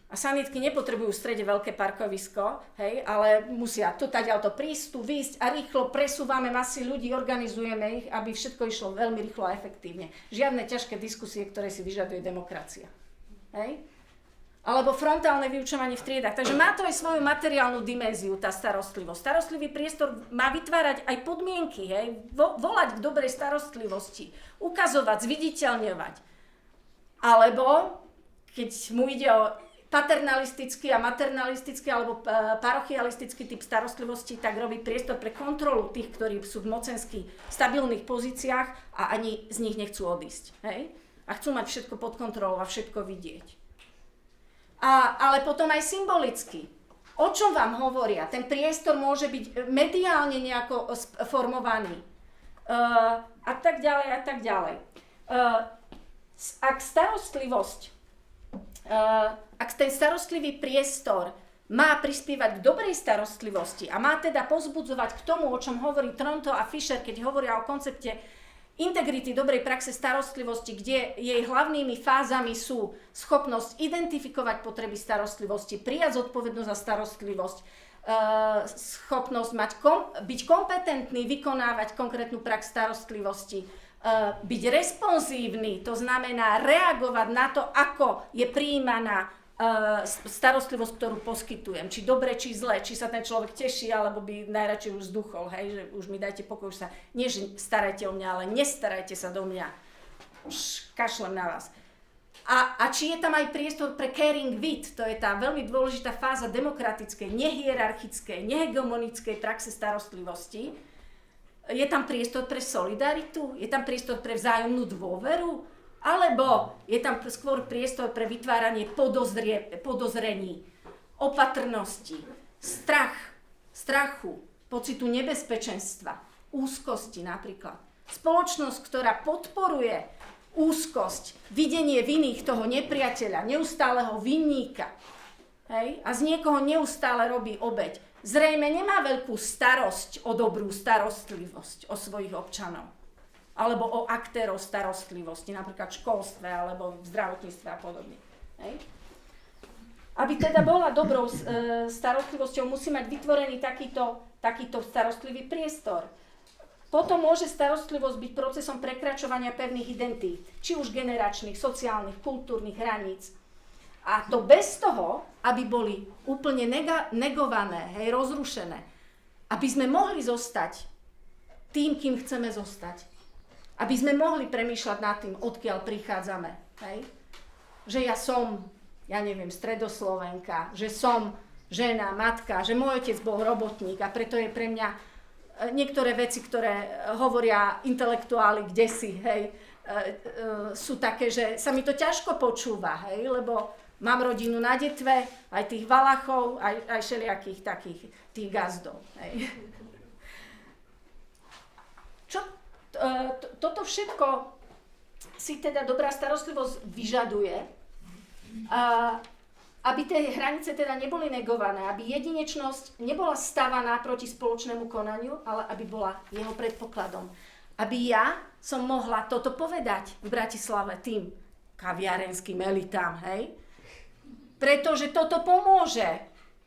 A sanitky nepotrebujú v strede veľké parkovisko, hej, ale musia tadiaľto prísť, tu výjsť a rýchlo presúvame masy ľudí, organizujeme ich, aby všetko išlo veľmi rýchlo a efektívne. Žiadne ťažké diskusie, ktoré si vyžaduje demokracia. Hej? Alebo frontálne vyučovanie v triedách. Takže má to aj svoju materiálnu dimenziu, tá starostlivosť. Starostlivý priestor má vytvárať aj podmienky, hej? Volať k dobrej starostlivosti, ukazovať, zviditeľňovať. Alebo, keď mu ide o paternalistický a maternalistický alebo parochialistický typ starostlivosti, tak robí priestor pre kontrolu tých, ktorí sú v mocensky stabilných pozíciách a ani z nich nechcú odísť. Hej? A chcú mať všetko pod kontrolou a všetko vidieť. Ale potom aj symbolicky. O čom vám hovoria? Ten priestor môže byť mediálne nejako formovaný. A tak ďalej, a tak ďalej. Ak ten starostlivý priestor má prispievať k dobrej starostlivosti a má teda povzbudzovať k tomu, o čom hovorí Tronto a Fischer, keď hovoria o koncepte integrity dobrej praxe starostlivosti, kde jej hlavnými fázami sú schopnosť identifikovať potreby starostlivosti, prijať zodpovednosť za starostlivosť, schopnosť byť kompetentný, vykonávať konkrétnu prax starostlivosti, byť responsívny, to znamená reagovať na to, ako je prijímaná starostlivosť, ktorú poskytujem. Či dobre, či zle, či sa ten človek teší, alebo by najradšej už zduchol, hej, že už mi dajte pokoj, už sa, nie že starajte o mňa, ale nestarajte sa do mňa. Už kašlem na vás. A či je tam aj priestor pre caring with, to je tá veľmi dôležitá fáza demokratickej, nehierarchickej, nehegemonickej praxe starostlivosti. Je tam priestor pre solidaritu? Je tam priestor pre vzájomnú dôveru? Alebo je tam skôr priestor pre vytváranie podozrení, opatrnosti, strachu, pocitu nebezpečenstva, úzkosti napríklad. Spoločnosť, ktorá podporuje úzkosť, videnie vinných toho nepriateľa, neustáleho vinníka, hej, a z niekoho neustále robí obeť, zrejme nemá veľkú starosť o dobrú starostlivosť o svojich občanov. Alebo o aktérov starostlivosti, napríklad v školstve alebo v zdravotníctve a podobne. Hej. Aby teda bola dobrou starostlivosťou, musí mať vytvorený takýto starostlivý priestor. Potom môže starostlivosť byť procesom prekračovania pevných identít, či už generačných, sociálnych, kultúrnych hraníc. A to bez toho, aby boli úplne negované, hej, rozrušené. Aby sme mohli zostať tým, kým chceme zostať. Aby sme mohli premýšľať nad tým, odkiaľ prichádzame. Hej. Že ja som, Stredoslovenka, že som žena, matka, že môj otec bol robotník a preto je pre mňa niektoré veci, ktoré hovoria intelektuáli kdesi, hej, sú také, že sa mi to ťažko počúva, hej, lebo mám rodinu na Detve, aj tých Valachov, aj všelijakých takých tých gazdov. Hej. Toto všetko si teda dobrá starostlivosť vyžaduje, aby tie hranice teda neboli negované, aby jedinečnosť nebola stavaná proti spoločnému konaniu, ale aby bola jeho predpokladom. Aby ja som mohla toto povedať v Bratislave tým kaviarenským elitám, hej? Pretože toto pomôže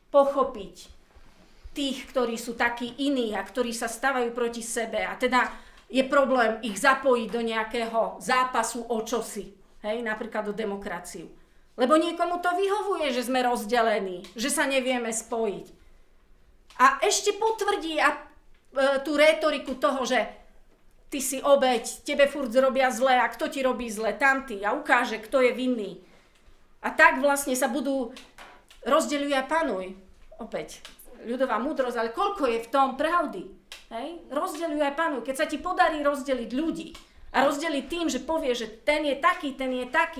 pochopiť tých, ktorí sú takí iní a ktorí sa stavajú proti sebe. A teda je problém ich zapojiť do nejakého zápasu o čosi, hej? Napríklad o demokraciu. Lebo niekomu to vyhovuje, že sme rozdelení, že sa nevieme spojiť. A ešte potvrdí tú rétoriku toho, že ty si obeť, tebe furt robia zle a kto ti robí zle, tamtý, a ukáže, kto je vinný. A tak vlastne sa budú rozdeľuj a panuj. Opäť, ľudová múdrosť, ale koľko je v tom pravdy? Hej? Rozdeľuj a panuj. Keď sa ti podarí rozdeliť ľudí, a rozdeliť tým, že povie, že ten je taký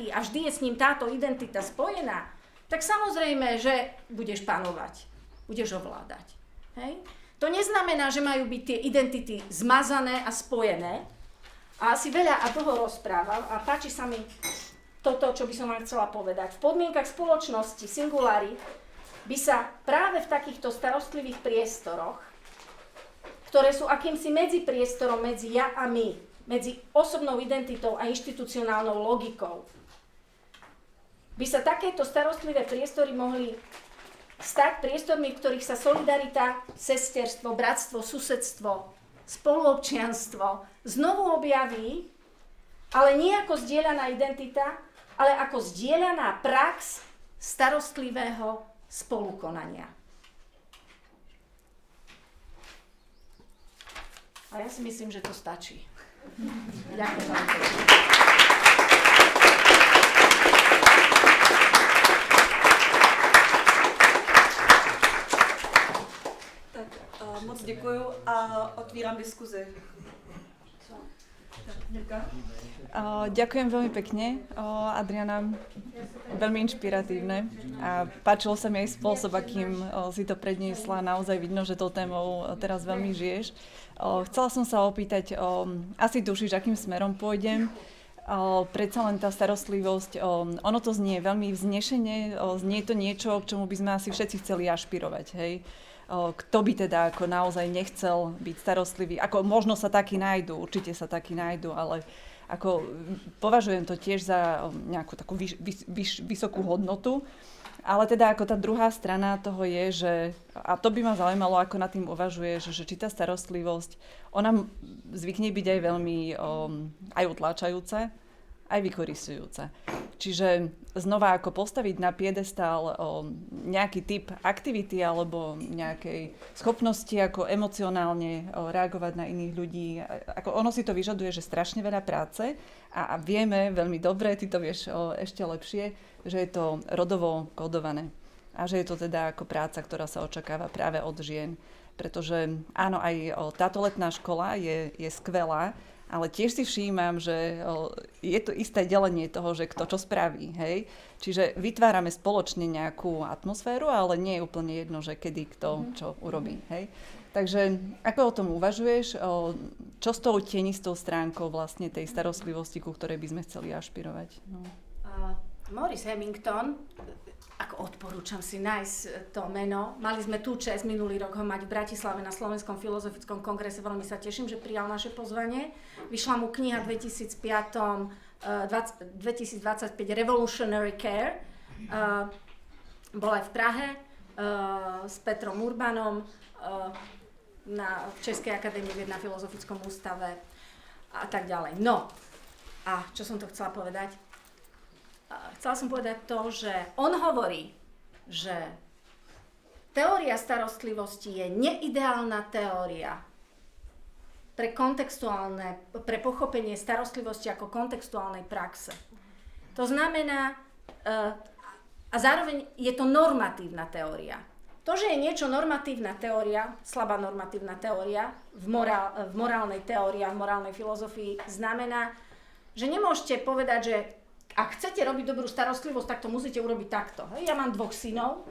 a vždy je s ním táto identita spojená, tak samozrejme, že budeš panovať, budeš ovládať. Hej? To neznamená, že majú byť tie identity zmazané a spojené. A asi veľa a dlho rozprávam a páči sa mi toto, čo by som vám chcela povedať. V podmienkach spoločnosti singulári by sa práve v takýchto starostlivých priestoroch, ktoré sú akýmsi medzipriestorom medzi ja a my, medzi osobnou identitou a inštitucionálnou logikou, by sa takéto starostlivé priestory mohli stať priestormi, v ktorých sa solidarita, sesterstvo, bratstvo, susedstvo, spoluobčianstvo znovu objaví, ale nie ako zdieľaná identita, ale ako zdieľaná prax starostlivého spolukonania. A ja si myslím, že to stačí. Ďakujem vám. Tak moc děkuju a otvírám diskuzi. Ďakujem veľmi pekne, Adriana, veľmi inšpiratívne a páčilo sa mi aj spôsob, akým si to predniesla, naozaj vidno, že tou témou teraz veľmi žiješ. Chcela som sa opýtať, asi tušíš, akým smerom pôjdem, predsa len tá starostlivosť, ono to znie veľmi vznešene, znie to niečo, k čomu by sme asi všetci chceli ašpirovať, hej? Kto by teda ako naozaj nechcel byť starostlivý, ako možno sa takí nájdu, určite sa takí nájdu, ale ako považujem to tiež za nejakú takú vysokú hodnotu, ale teda ako tá druhá strana toho je, že, a to by ma zaujímalo, ako nad tým uvažuješ, že či tá starostlivosť, ona zvykne byť aj veľmi aj utláčajúca, aj vykorisťujúca. Čiže znova ako postaviť na piedestál nejaký typ aktivity alebo nejakej schopnosti ako emocionálne reagovať na iných ľudí. Ako ono si to vyžaduje, že strašne veľa práce a vieme veľmi dobre, ty to vieš ešte lepšie, že je to rodovo kódované. A že je to teda ako práca, ktorá sa očakáva práve od žien. Pretože áno, aj táto letná škola je skvelá, ale tiež si všímam, že je to isté delenie toho, že kto čo spraví, hej. Čiže vytvárame spoločne nejakú atmosféru, ale nie je úplne jedno, že kedy kto čo urobí, hej. Takže ako o tom uvažuješ, čo s tou tienistou stránkou vlastne tej starostlivosti, ku ktorej by sme chceli ašpirovať? No. Maurice Hemington, ako odporúčam si nájsť to meno. Mali sme tú čest minulý rok ho mať v Bratislave na Slovenskom filozofickom kongrese. Veľmi sa teším, že prijal naše pozvanie. Vyšla mu kniha 2025 Revolutionary Care. Bol aj v Prahe s Petrom Urbanom v Českej akadémii vied na Filozofickom ústave a tak ďalej. No, a čo som to chcela povedať? Chcela som povedať to, že on hovorí, že teória starostlivosti je neideálna teória pre pochopenie starostlivosti ako kontextuálnej praxe. To znamená, a zároveň je to normatívna teória. To, že je niečo normatívna teória, slabá normatívna teória v morálnej teórii a v morálnej filozofii znamená, že nemôžete povedať, že ak chcete robiť dobrú starostlivosť, tak to musíte urobiť takto. Ja mám 2 synov.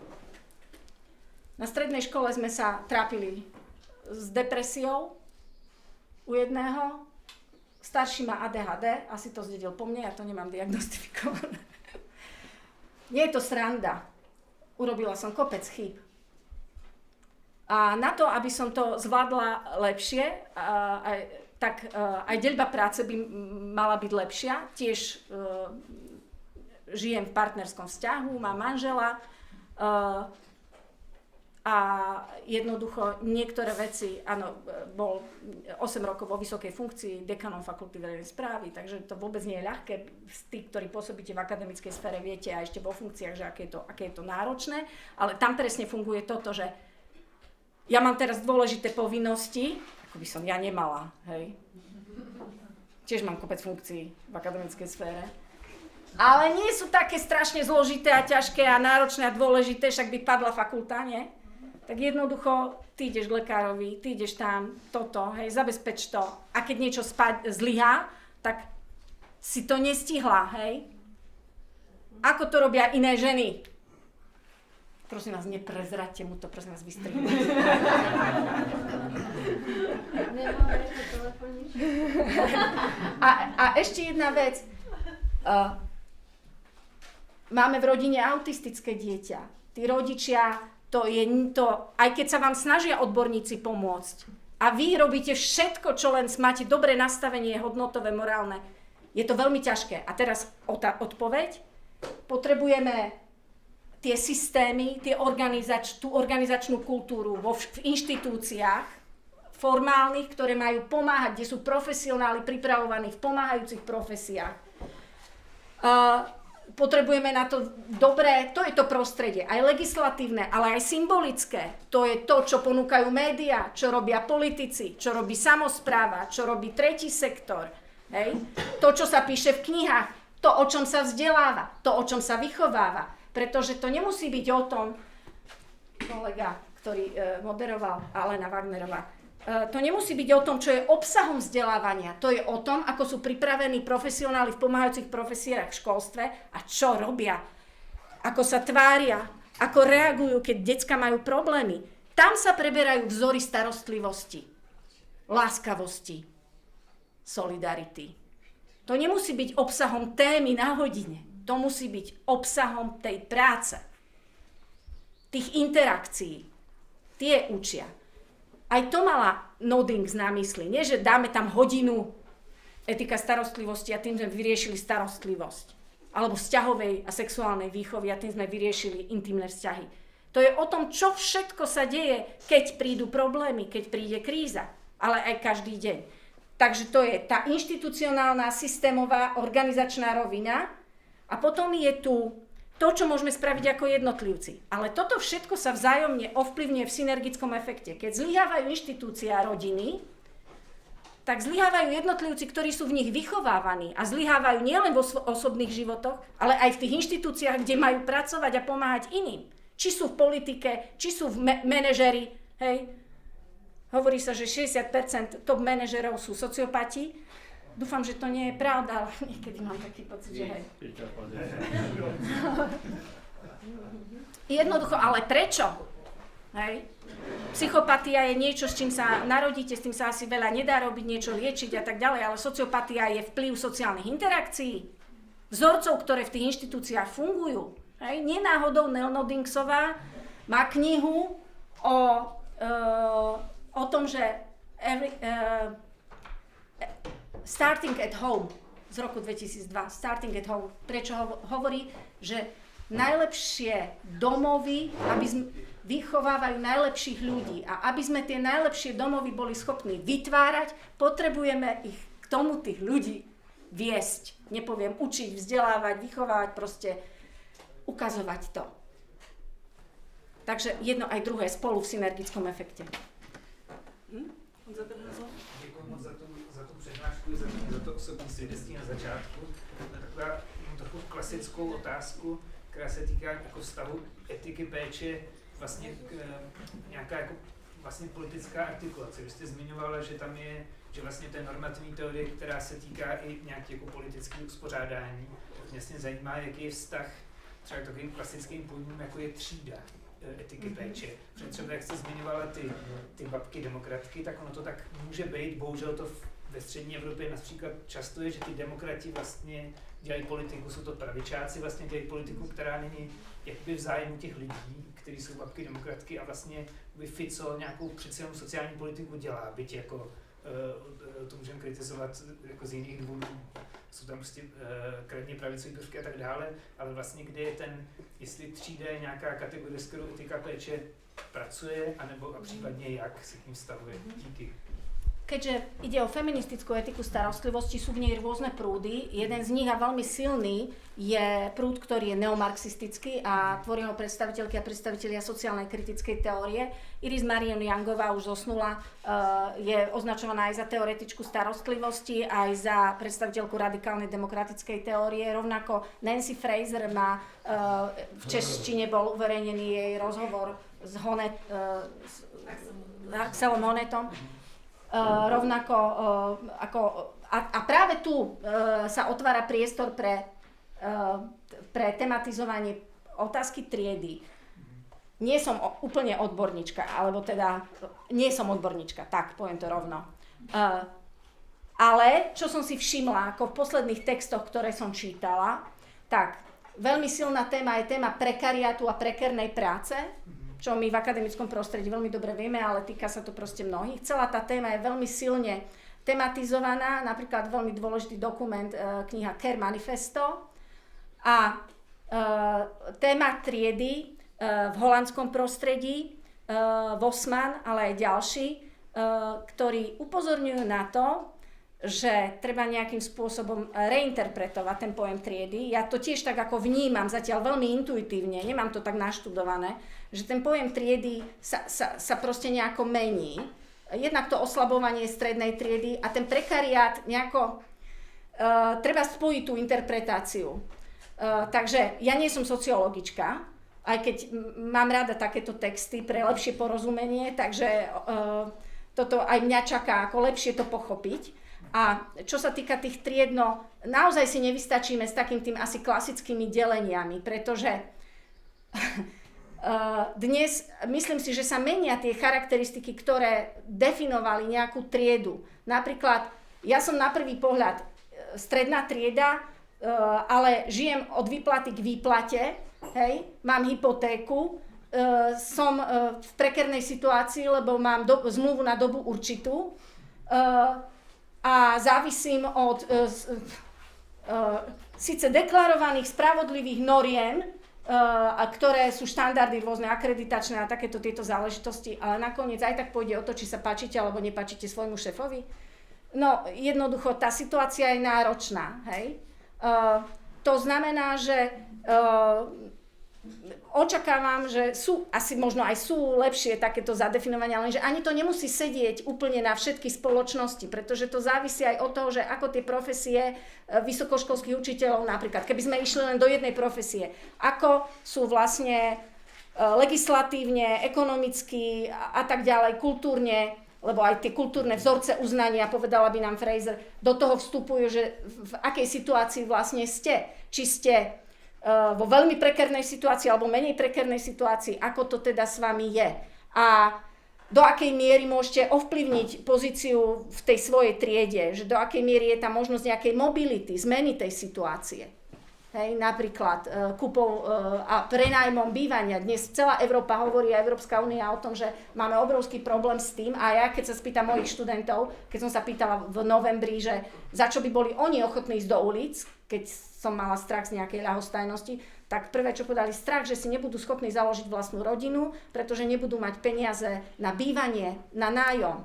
Na strednej škole sme sa trápili s depresiou u jedného. Starší má ADHD, asi to zdedil po mne, ja to nemám diagnostifikované. Nie je to sranda. Urobila som kopec chýb. A na to, aby som to zvládla lepšie, tak aj deľba práce by mala byť lepšia. Tiež žijem v partnerskom vzťahu, mám manžela a jednoducho niektoré veci, áno, bol 8 rokov vo vysokej funkcii dekanom fakulty verejnej správy, takže to vôbec nie je ľahké. Tí, ktorí pôsobíte v akademickej sfére, viete a ešte vo funkciách, že aké je to náročné, ale tam presne funguje toto, že ja mám teraz dôležité povinnosti, ako by som ja nemala, hej. Tiež mám kopec funkcií v akademickej sfére. Ale nie sú také strašne zložité a ťažké a náročné a dôležité, však by padla fakulta, nie? Tak jednoducho, ty ideš k lekárovi, ty ideš tam, toto, hej, zabezpeč to. A keď niečo zlyhá, tak si to nestihla, hej. Ako to robia iné ženy? Prosím vás, neprezraďte mu to, prosím vás, vystrihujte. A ešte jedna vec. Máme v rodine autistické dieťa. Tí rodičia, aj keď sa vám snažia odborníci pomôcť a vy robíte všetko, čo len máte dobré nastavenie hodnotové, morálne, je to veľmi ťažké. A teraz odpoveď. Potrebujeme tie systémy, tú organizačnú kultúru v inštitúciách formálnych, ktoré majú pomáhať, kde sú profesionáli pripravovaní v pomáhajúcich profesiách. Potrebujeme na to dobré, to je to prostredie, aj legislatívne, ale aj symbolické. To je to, čo ponúkajú médiá, čo robia politici, čo robí samospráva, čo robí tretí sektor. Hej? To, čo sa píše v knihách, to, o čom sa vzdeláva, to, o čom sa vychováva. Pretože to nemusí byť o tom, kolega, ktorý moderoval, Alena Wagnerová, to nemusí byť o tom, čo je obsahom vzdelávania. To je o tom, ako sú pripravení profesionáli v pomáhajúcich profesiách v školstve a čo robia. Ako sa tvária, ako reagujú, keď decká majú problémy. Tam sa preberajú vzory starostlivosti, láskavosti, solidarity. To nemusí byť obsahom témy na hodine. To musí byť obsahom tej práce, tých interakcií. Tie učia. Aj to mala Noddings na mysli. Nie, že dáme tam hodinu etika starostlivosti a tým sme vyriešili starostlivosť. Alebo vzťahovej a sexuálnej výchovy a tým sme vyriešili intimné vzťahy. To je o tom, čo všetko sa deje, keď prídu problémy, keď príde kríza. Ale aj každý deň. Takže to je tá inštitucionálna, systémová, organizačná rovina. A potom je tu to, čo môžeme spraviť ako jednotlivci. Ale toto všetko sa vzájomne ovplyvňuje v synergickom efekte. Keď zlyhávajú inštitúcie a rodiny, tak zlyhávajú jednotlivci, ktorí sú v nich vychovávaní a zlyhávajú nielen vo osobných životoch, ale aj v tých inštitúciách, kde majú pracovať a pomáhať iným. Či sú v politike, či sú manažeri, hej. Hovorí sa, že 60% top manažerov sú sociopati. Dúfam, že to nie je pravda, ale niekedy mám taký pocit, že hej. Jednoducho, ale prečo? Hej. Psychopatia je niečo, s čím sa narodíte, s tým sa asi veľa nedá robiť, niečo liečiť a tak ďalej, ale sociopatia je vplyv sociálnych interakcií, vzorcov, ktoré v tých inštitúciách fungujú. Hej. Nenáhodou Nell Nodingsová má knihu o tom, že Starting at Home z roku 2002, Starting at Home, prečo hovorí, že najlepšie domovy, vychovávajú najlepších ľudí a aby sme tie najlepšie domovy boli schopní vytvárať, potrebujeme ich k tomu tých ľudí viesť. Nepoviem učiť, vzdelávať, vychovávať, proste ukazovať to. Takže jedno aj druhé spolu v synergickom efekte. Děkuji moc za tu přednášku, za to osobní svědectví na začátku. Taková trochu klasickou otázku, která se týká jako vztahu etiky péče vlastně nějaká jako vlastně politická artikulace. Vy jste zmiňovala, že tam je, že vlastně to je normativní teorie, která se týká i nějaké jako politické uspořádání. Tak mě zajímá, jaký je vztah třeba k takovým klasickým pojmům, jako je třída etiky péče. Protože třeba jak jste zmiňovala ty babky demokratky, tak ono to tak může být, bohužel to ve střední Evropě například často je, že ty demokrati vlastně dělají politiku, jsou to pravičáci, vlastně dělají politiku, která není jakoby v zájmu těch lidí, kteří jsou babky demokratky a vlastně Fico nějakou přece jenom sociální politiku dělá, byť jako to můžeme kritizovat jako z jiných důvodů, jsou tam prostě krajně pravicové prvky a tak dále, ale vlastně kde je ten, jestli třída je nějaká kategorie, s kterou etika péče pracuje, anebo a případně jak se k ním stavuje. Díky. Keďže ide o feministickú etiku starostlivosti, sú v nej rôzne prúdy. Jeden z nich a veľmi silný je prúd, ktorý je neomarxistický a tvorí ho predstaviteľky a predstavitelia sociálnej kritickej teórie. Iris Marion Youngová už zosnula, je označovaná aj za teoretičku starostlivosti, aj za predstaviteľku radikálnej demokratickej teórie. Rovnako Nancy Fraser má, v češtine bol uverejnený jej rozhovor s Axelom Honnethom. Rovnako a práve tu sa otvára priestor pre tematizovanie otázky triedy. Nie som úplne odborníčka, alebo teda nie som odborníčka, tak poviem to rovno. Ale čo som si všimla, ako v posledných textoch, ktoré som čítala, tak veľmi silná téma je téma prekariátu a prekérnej práce, čo my v akademickom prostredí veľmi dobre vieme, ale týka sa to proste mnohých. Celá tá téma je veľmi silne tematizovaná, napríklad veľmi dôležitý dokument, kniha Care Manifesto a téma triedy v holandskom prostredí, Vosman, ale aj ďalší, ktorí upozorňujú na to, že treba nejakým spôsobom reinterpretovať ten pojem triedy. Ja to tiež tak ako vnímam, zatiaľ veľmi intuitívne, nemám to tak naštudované, že ten pojem triedy sa proste nejako mení. Jednak to oslabovanie strednej triedy a ten prekariát nejako treba spojiť tú interpretáciu. Takže ja nie som sociologička, aj keď mám rada takéto texty pre lepšie porozumenie, takže toto aj mňa čaká, ako lepšie to pochopiť. A čo sa týka tých tried, no naozaj si nevystačíme s takým tým asi klasickými deleniami, pretože dnes myslím si, že sa menia tie charakteristiky, ktoré definovali nejakú triedu. Napríklad, ja som na prvý pohľad stredná trieda, ale žijem od výplaty k výplate, hej, mám hypotéku, som v prekérnej situácii, lebo mám zmluvu na dobu určitú, a závisím od síce deklarovaných spravodlivých noriem, ktoré sú štandardy rôzne akreditačné a takéto tieto záležitosti, ale nakoniec aj tak pôjde o to, či sa páčite alebo nepáčite svojmu šéfovi. No jednoducho tá situácia je náročná, hej. To znamená, že očakávam, že sú, asi možno aj sú lepšie takéto zadefinovania, lenže ani to nemusí sedieť úplne na všetky spoločnosti, pretože to závisí aj od toho, že ako tie profesie vysokoškolských učiteľov napríklad, keby sme išli len do jednej profesie, ako sú vlastne legislatívne, ekonomicky a tak ďalej, kultúrne, lebo aj tie kultúrne vzorce uznania, povedala by nám Fraser, do toho vstupujú, že v akej situácii vlastne ste. Či ste vo veľmi prekérnej situácii alebo menej prekérnej situácii, ako to teda s vami je. A do akej miery môžete ovplyvniť pozíciu v tej svojej triede, že do akej miery je tam možnosť nejakej mobility, zmeny tej situácie. Hej, napríklad kúpou a prenájmom bývania. Dnes celá Európa hovorí a Európska únia o tom, že máme obrovský problém s tým a ja keď sa spýtam mojich študentov, keď som sa pýtala v novembri, že za čo by boli oni ochotní ísť do ulic, keď som mala strach z nejakej ľahostajnosti, tak prvé, čo povedali, strach, že si nebudú schopní založiť vlastnú rodinu, pretože nebudú mať peniaze na bývanie, na nájom.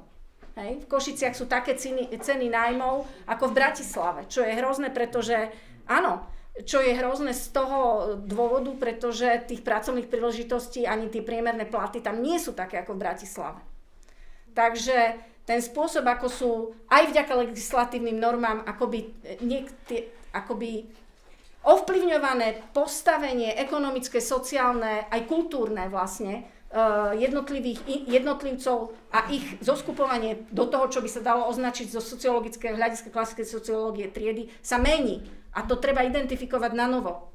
Hej. V Košiciach sú také ceny nájmov ako v Bratislave, čo je hrozné, pretože áno, čo je hrozné z toho dôvodu, pretože tých pracovných príležitostí ani tie priemerné platy tam nie sú také ako v Bratislave. Takže ten spôsob, ako sú aj vďaka legislatívnym normám akoby ovplyvňované postavenie ekonomické, sociálne, aj kultúrne vlastne jednotlivcov a ich zoskupovanie do toho, čo by sa dalo označiť zo sociologického hľadiska klasickej sociológie triedy, sa mení. A to treba identifikovať na novo.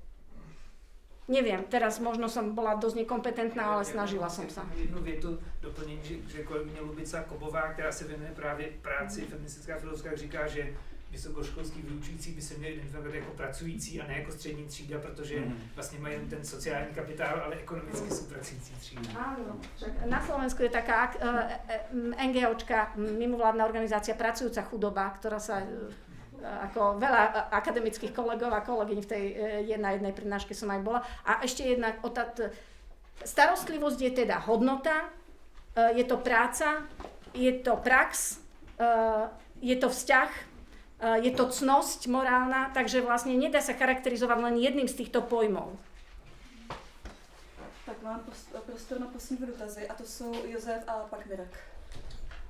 Neviem, teraz možno som bola dosť nekompetentná, ale snažila som sa. Jednu větu doplním, že kolegyně Lubica Kobová, která se věnuje právě práci, feministická filozofka, říká, že vysokoškolský vyučující by se měli identifikovat jako pracující a ne jako střední třída, protože vlastně mají jen ten sociální kapitál, ale ekonomicky jsou pracující třída. Áno, na Slovensku je taká NGOčka, mimovládna organizácia Pracujúca chudoba, ktorá sa ako veľa akademických kolegov a kolegyň v tej na jednej prednáške som aj bola. A ešte jedna starostlivosť je teda hodnota, je to práca, je to prax, je to vzťah, je to cnosť morálna, takže vlastne nedá sa charakterizovať len jedným z týchto pojmov. Tak mám prostor na poslední dotazy a to jsou Josef a pak Mirek.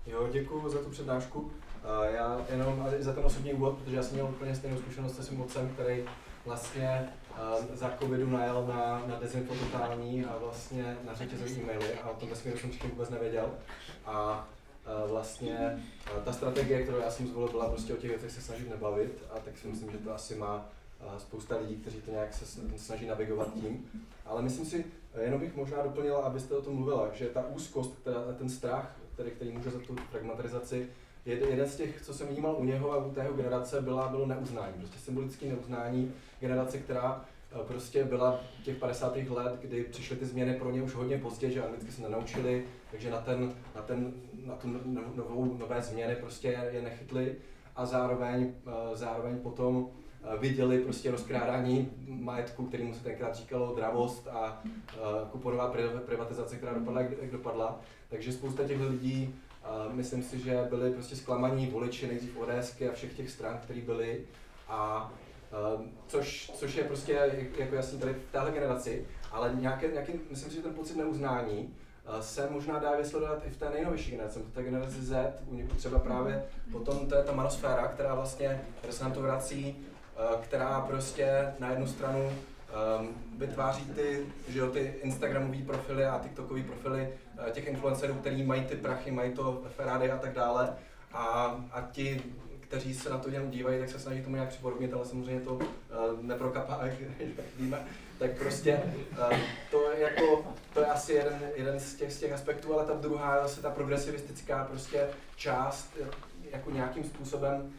Jo, děkuju za tu přednášku. Já jenom za ten osobní úvod, protože já jsem měl úplně stejnou zkušenost se svým otcem, který vlastně za covidu najel na dezinfo totální a vlastně na řetězové e-maily a o tom vesmíru jsem předtím vůbec nevěděl. A vlastně ta strategie, kterou já jsem zvolil, byla prostě o těch věcech se snažit nebavit a tak si myslím, že to asi má spousta lidí, kteří to nějak se snaží navigovat tím. Ale myslím si, jenom bych možná doplnila, abyste o tom mluvila, že ta úzkost, ten strach, který může za tu fragmentarizaci, jeden z těch, co jsem vnímal u něho a u tého generace, bylo neuznání, prostě symbolické neuznání generace, která prostě byla těch 50. let, kdy přišly ty změny pro ně už hodně pozdě, že anglicky se nenaučili, takže na tu nové změny prostě je nechytli a zároveň potom viděli prostě rozkrádání majetku, kterému se tenkrát říkalo dravost a kuponová privatizace, která dopadla, jak dopadla. Takže spousta těch lidí, myslím si, že byli prostě zklamaní voliči nejdřív ODSky a všech těch stran, které byly. A což je prostě jako jasný tady v téhle generaci, ale nějaký, myslím si, že ten pocit neuznání se možná dá vysledovat i v té nejnovější generaci, v té generaci Z, třeba právě potom to je ta manosféra, která vlastně se nám to vrací, která prostě na jednu stranu vytváří ty Instagramové profily a TikTokové profily těch influencerů, kteří mají ty prachy, mají to Ferrari a tak dále a ti, kteří se na to jenom dívají, tak se snaží tomu nějak připodobnit, ale samozřejmě to neprokapá, jak víme. Tak prostě to je asi jeden z těch aspektů, ale ta druhá, zase ta progresivistická prostě část jako nějakým způsobem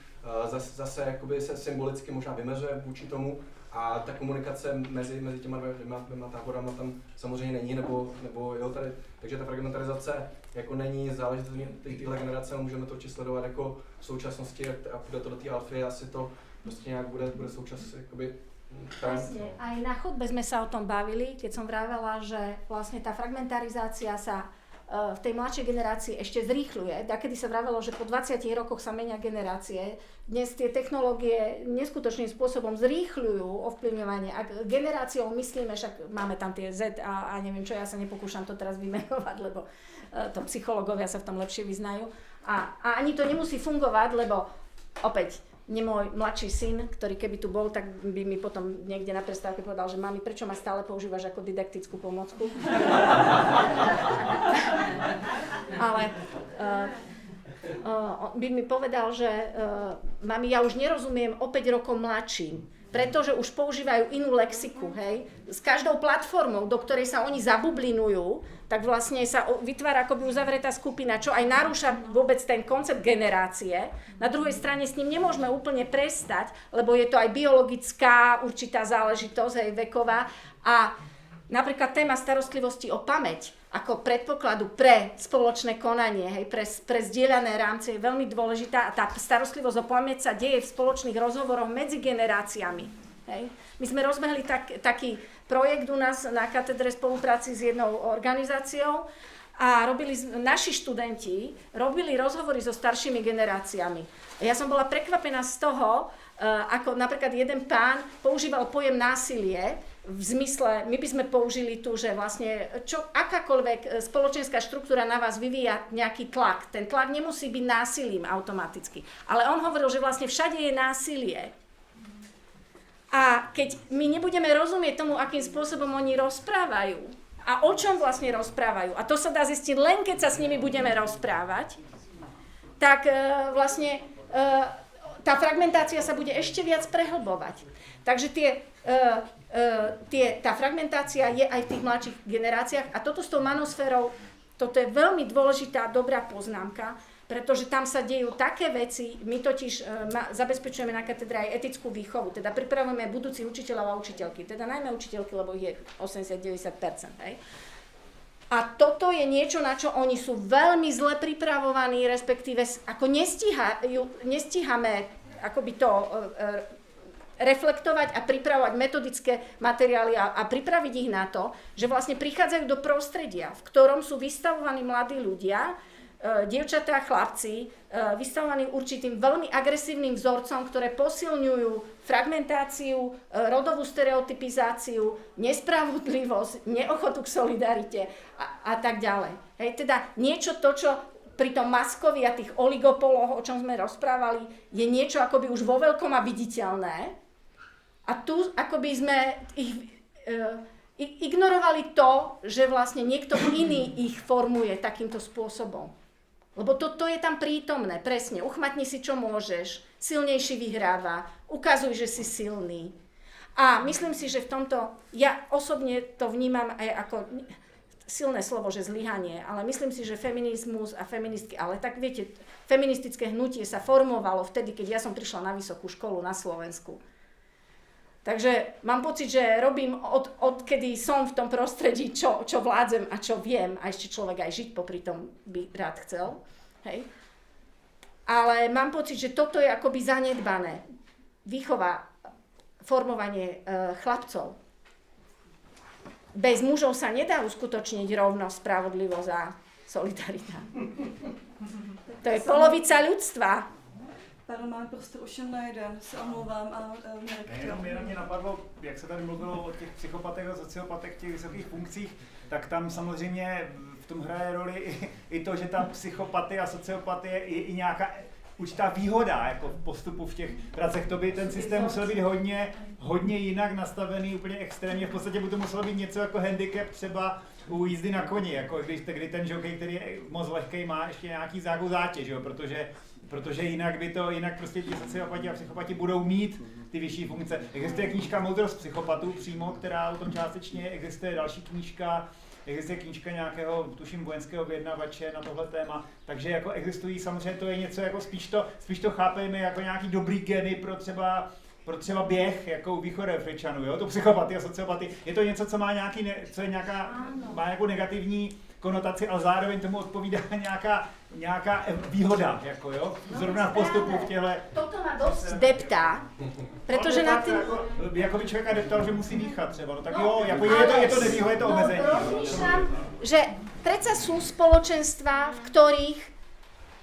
zase jakoby se symbolicky možná vymezuje vůči tomu a ta komunikace mezi těma dvěma táborama tam samozřejmě není, nebo jo, tady, takže ta fragmentarizace jako není záležitost téhle generace, můžeme to sledovat jako v současnosti a půjde to do té alfy, asi to prostě nějak bude součas jakoby. Presne, aj na chodbe sme sa o tom bavili, keď som vravela, že vlastne tá fragmentarizácia sa v tej mladšej generácii ešte zrýchľuje. Dakedy sa vravelo, že po 20 rokoch sa menia generácie. Dnes tie technológie neskutočným spôsobom zrýchľujú ovplyvňovanie. Ak generáciou myslíme, však máme tam tie Z a neviem čo, ja sa nepokúšam to teraz vymenovať, lebo to psychológovia sa v tom lepšie vyznajú. A ani to nemusí fungovať, lebo opäť, môj mladší syn, ktorý keby tu bol, tak by mi potom niekde na prestávke povedal, že mami, prečo ma stále používaš ako didaktickú pomôcku? Ale by mi povedal, že mami, ja už nerozumiem o 5 rokov mladším, pretože už používajú inú lexiku, hej. S každou platformou, do ktorej sa oni zabublinujú, tak vlastne sa vytvára akoby uzavretá skupina, čo aj narúša vôbec ten koncept generácie. Na druhej strane s ním nemôžeme úplne prestať, lebo je to aj biologická určitá záležitosť, hej, veková. A napríklad téma starostlivosti o pamäť ako predpokladu pre spoločné konanie, hej, pre zdieľané rámce je veľmi dôležitá a tá starostlivosť o pamäť sa deje v spoločných rozhovoroch medzi generáciami. Hej. My sme rozbehli taký projekt u nás na katedre spolupráci s jednou organizáciou a naši študenti robili rozhovory so staršími generáciami. Ja som bola prekvapená z toho, ako napríklad jeden pán používal pojem násilie, v zmysle, my by sme použili tu, že vlastne akákoľvek spoločenská štruktúra na vás vyvíja nejaký tlak. Ten tlak nemusí byť násilím automaticky. Ale on hovoril, že vlastne všade je násilie. A keď my nebudeme rozumieť tomu, akým spôsobom oni rozprávajú a o čom vlastne rozprávajú, a to sa dá zistiť len keď sa s nimi budeme rozprávať, tak vlastne tá fragmentácia sa bude ešte viac prehlbovať. Takže tá fragmentácia je aj v tých mladších generáciách a toto s tou manosférou, toto je veľmi dôležitá, dobrá poznámka, pretože tam sa dejú také veci, my totiž zabezpečujeme na katedre aj etickú výchovu, teda pripravujeme budúcich učiteľov a učiteľky, teda najmä učiteľky, lebo ich je 80-90%. Hej. A toto je niečo, na čo oni sú veľmi zle pripravovaní, respektíve ako nestíhame akoby to reflektovať a pripravovať metodické materiály a pripraviť ich na to, že vlastne prichádzajú do prostredia, v ktorom sú vystavovaní mladí ľudia, dievčatá a chlapci, vystavovaní určitým veľmi agresívnym vzorcom, ktoré posilňujú fragmentáciu, rodovú stereotypizáciu, nespravodlivosť, neochotu k solidarite a tak ďalej. Hej, teda niečo to, čo pri tom maskovi a tých oligopoloch, o čom sme rozprávali, je niečo akoby už vo veľkom a viditeľné. A tu akoby sme ignorovali to, že vlastne niekto iný ich formuje takýmto spôsobom. Lebo to je tam prítomné, presne. Uchmatni si, čo môžeš, silnejší vyhráva, ukazuj, že si silný. A myslím si, že v tomto, ja osobne to vnímam aj ako silné slovo, že zlyhanie, ale myslím si, že feminizmus a feministky, ale tak viete, feministické hnutie sa formovalo vtedy, keď ja som prišla na vysokú školu na Slovensku. Takže mám pocit, že robím odkedy som v tom prostredí, čo vládzem a čo viem, a ešte človek aj žiť popri tom by rád chcel. Hej. Ale mám pocit, že toto je akoby zanedbané. Výchova, formovanie chlapcov. Bez mužov sa nedá uskutočniť rovnosť, spravodlivosť a solidarita. To je polovica ľudstva. Pardon, máme prostor už jen na jeden, se omlouvám a Jenom mě napadlo, jak se tady mluvilo o těch psychopatech a sociopatech v těch vysokých funkcích, tak tam samozřejmě v tom hraje roli i to, že ta psychopatie a sociopatie je i nějaká určitá výhoda jako v postupu v těch pracech. To by ten systém musel být hodně jinak nastavený, úplně extrémně. V podstatě by to muselo být něco jako handicap třeba u jízdy na koni, jako kdy ten žokej, který je moc lehkej, má ještě nějaký zátěž, jo? Protože jinak prostě ti sociopati a psychopati budou mít ty vyšší funkce. Existuje knížka Moudrost psychopatů přímo, která o tom částečně, existuje další knížka, existuje knížka nějakého, tuším, vojenského vyjednavače na tohle téma, takže jako existují, samozřejmě to je něco jako spíš to chápejme jako nějaký dobrý geny pro třeba běh, jako u východoafričanů, jo, to psychopaty a sociopaty, je to něco, co má má nějakou negativní konotaci, ale zároveň tomu odpovídá nějaká výhoda, jako jo, zrovna v postupu v těhle. Toto ma dosť deptá, pretože na tým... Jako by člověka deptal, že musí dýchat třeba, no tak jo, jako je to nevýhoda, je to omezení. No, rozmýšľam, že predsa sú spoločenstvá, v ktorých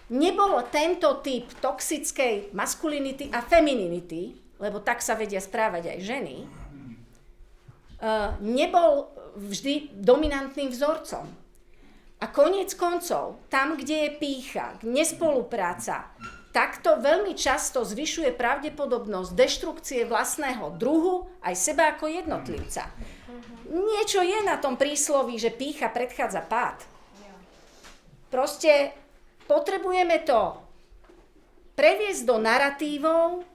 nebolo tento typ toxickej maskulinity a femininity, lebo tak sa vedia správať aj ženy, nebol vždy dominantným vzorcom. A koniec koncov, tam, kde je pýcha, nespolupráca, takto veľmi často zvyšuje pravdepodobnosť deštrukcie vlastného druhu aj seba ako jednotlivca. Niečo je na tom prísloví, že pýcha predchádza pád. Proste potrebujeme to previesť do naratívov,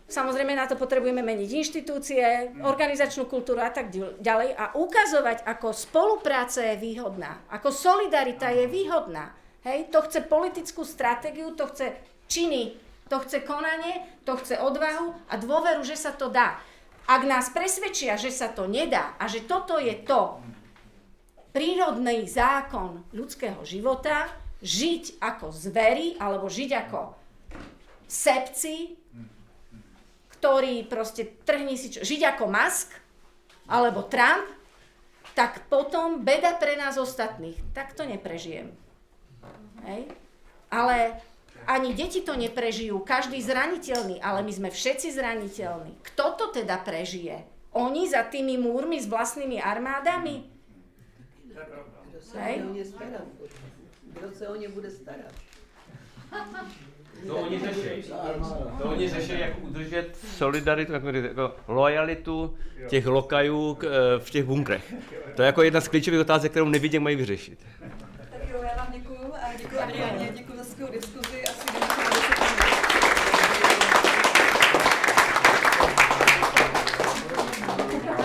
samozrejme na to potrebujeme meniť inštitúcie, organizačnú kultúru a tak ďalej a ukazovať, ako spolupráca je výhodná, ako solidarita je výhodná. Hej? To chce politickú stratégiu, to chce činy, to chce konanie, to chce odvahu a dôveru, že sa to dá. Ak nás presvedčia, že sa to nedá a že toto je to prírodný zákon ľudského života, žiť ako zveri alebo žiť ako sebci, ktorý proste trhní si žiť ako Musk alebo Trump, tak potom beda pre nás ostatných. Tak to neprežijem. Hej? Ale ani deti to neprežijú, každý zraniteľný, ale my sme všetci zraniteľní. Kto to teda prežije? Oni za tými múrmi s vlastnými armádami? Hej? Kdo se o ně bude starat? To oni řeší, jak udržet solidaritu, jako lojalitu těch lokajů v těch bunkrech. To je jako jedna z klíčových otázek, kterou nevidím, mají vyřešit. Tak jo, já vám děkuju a děkuju Adriáně, děkuju za skvělou diskuzi. Asi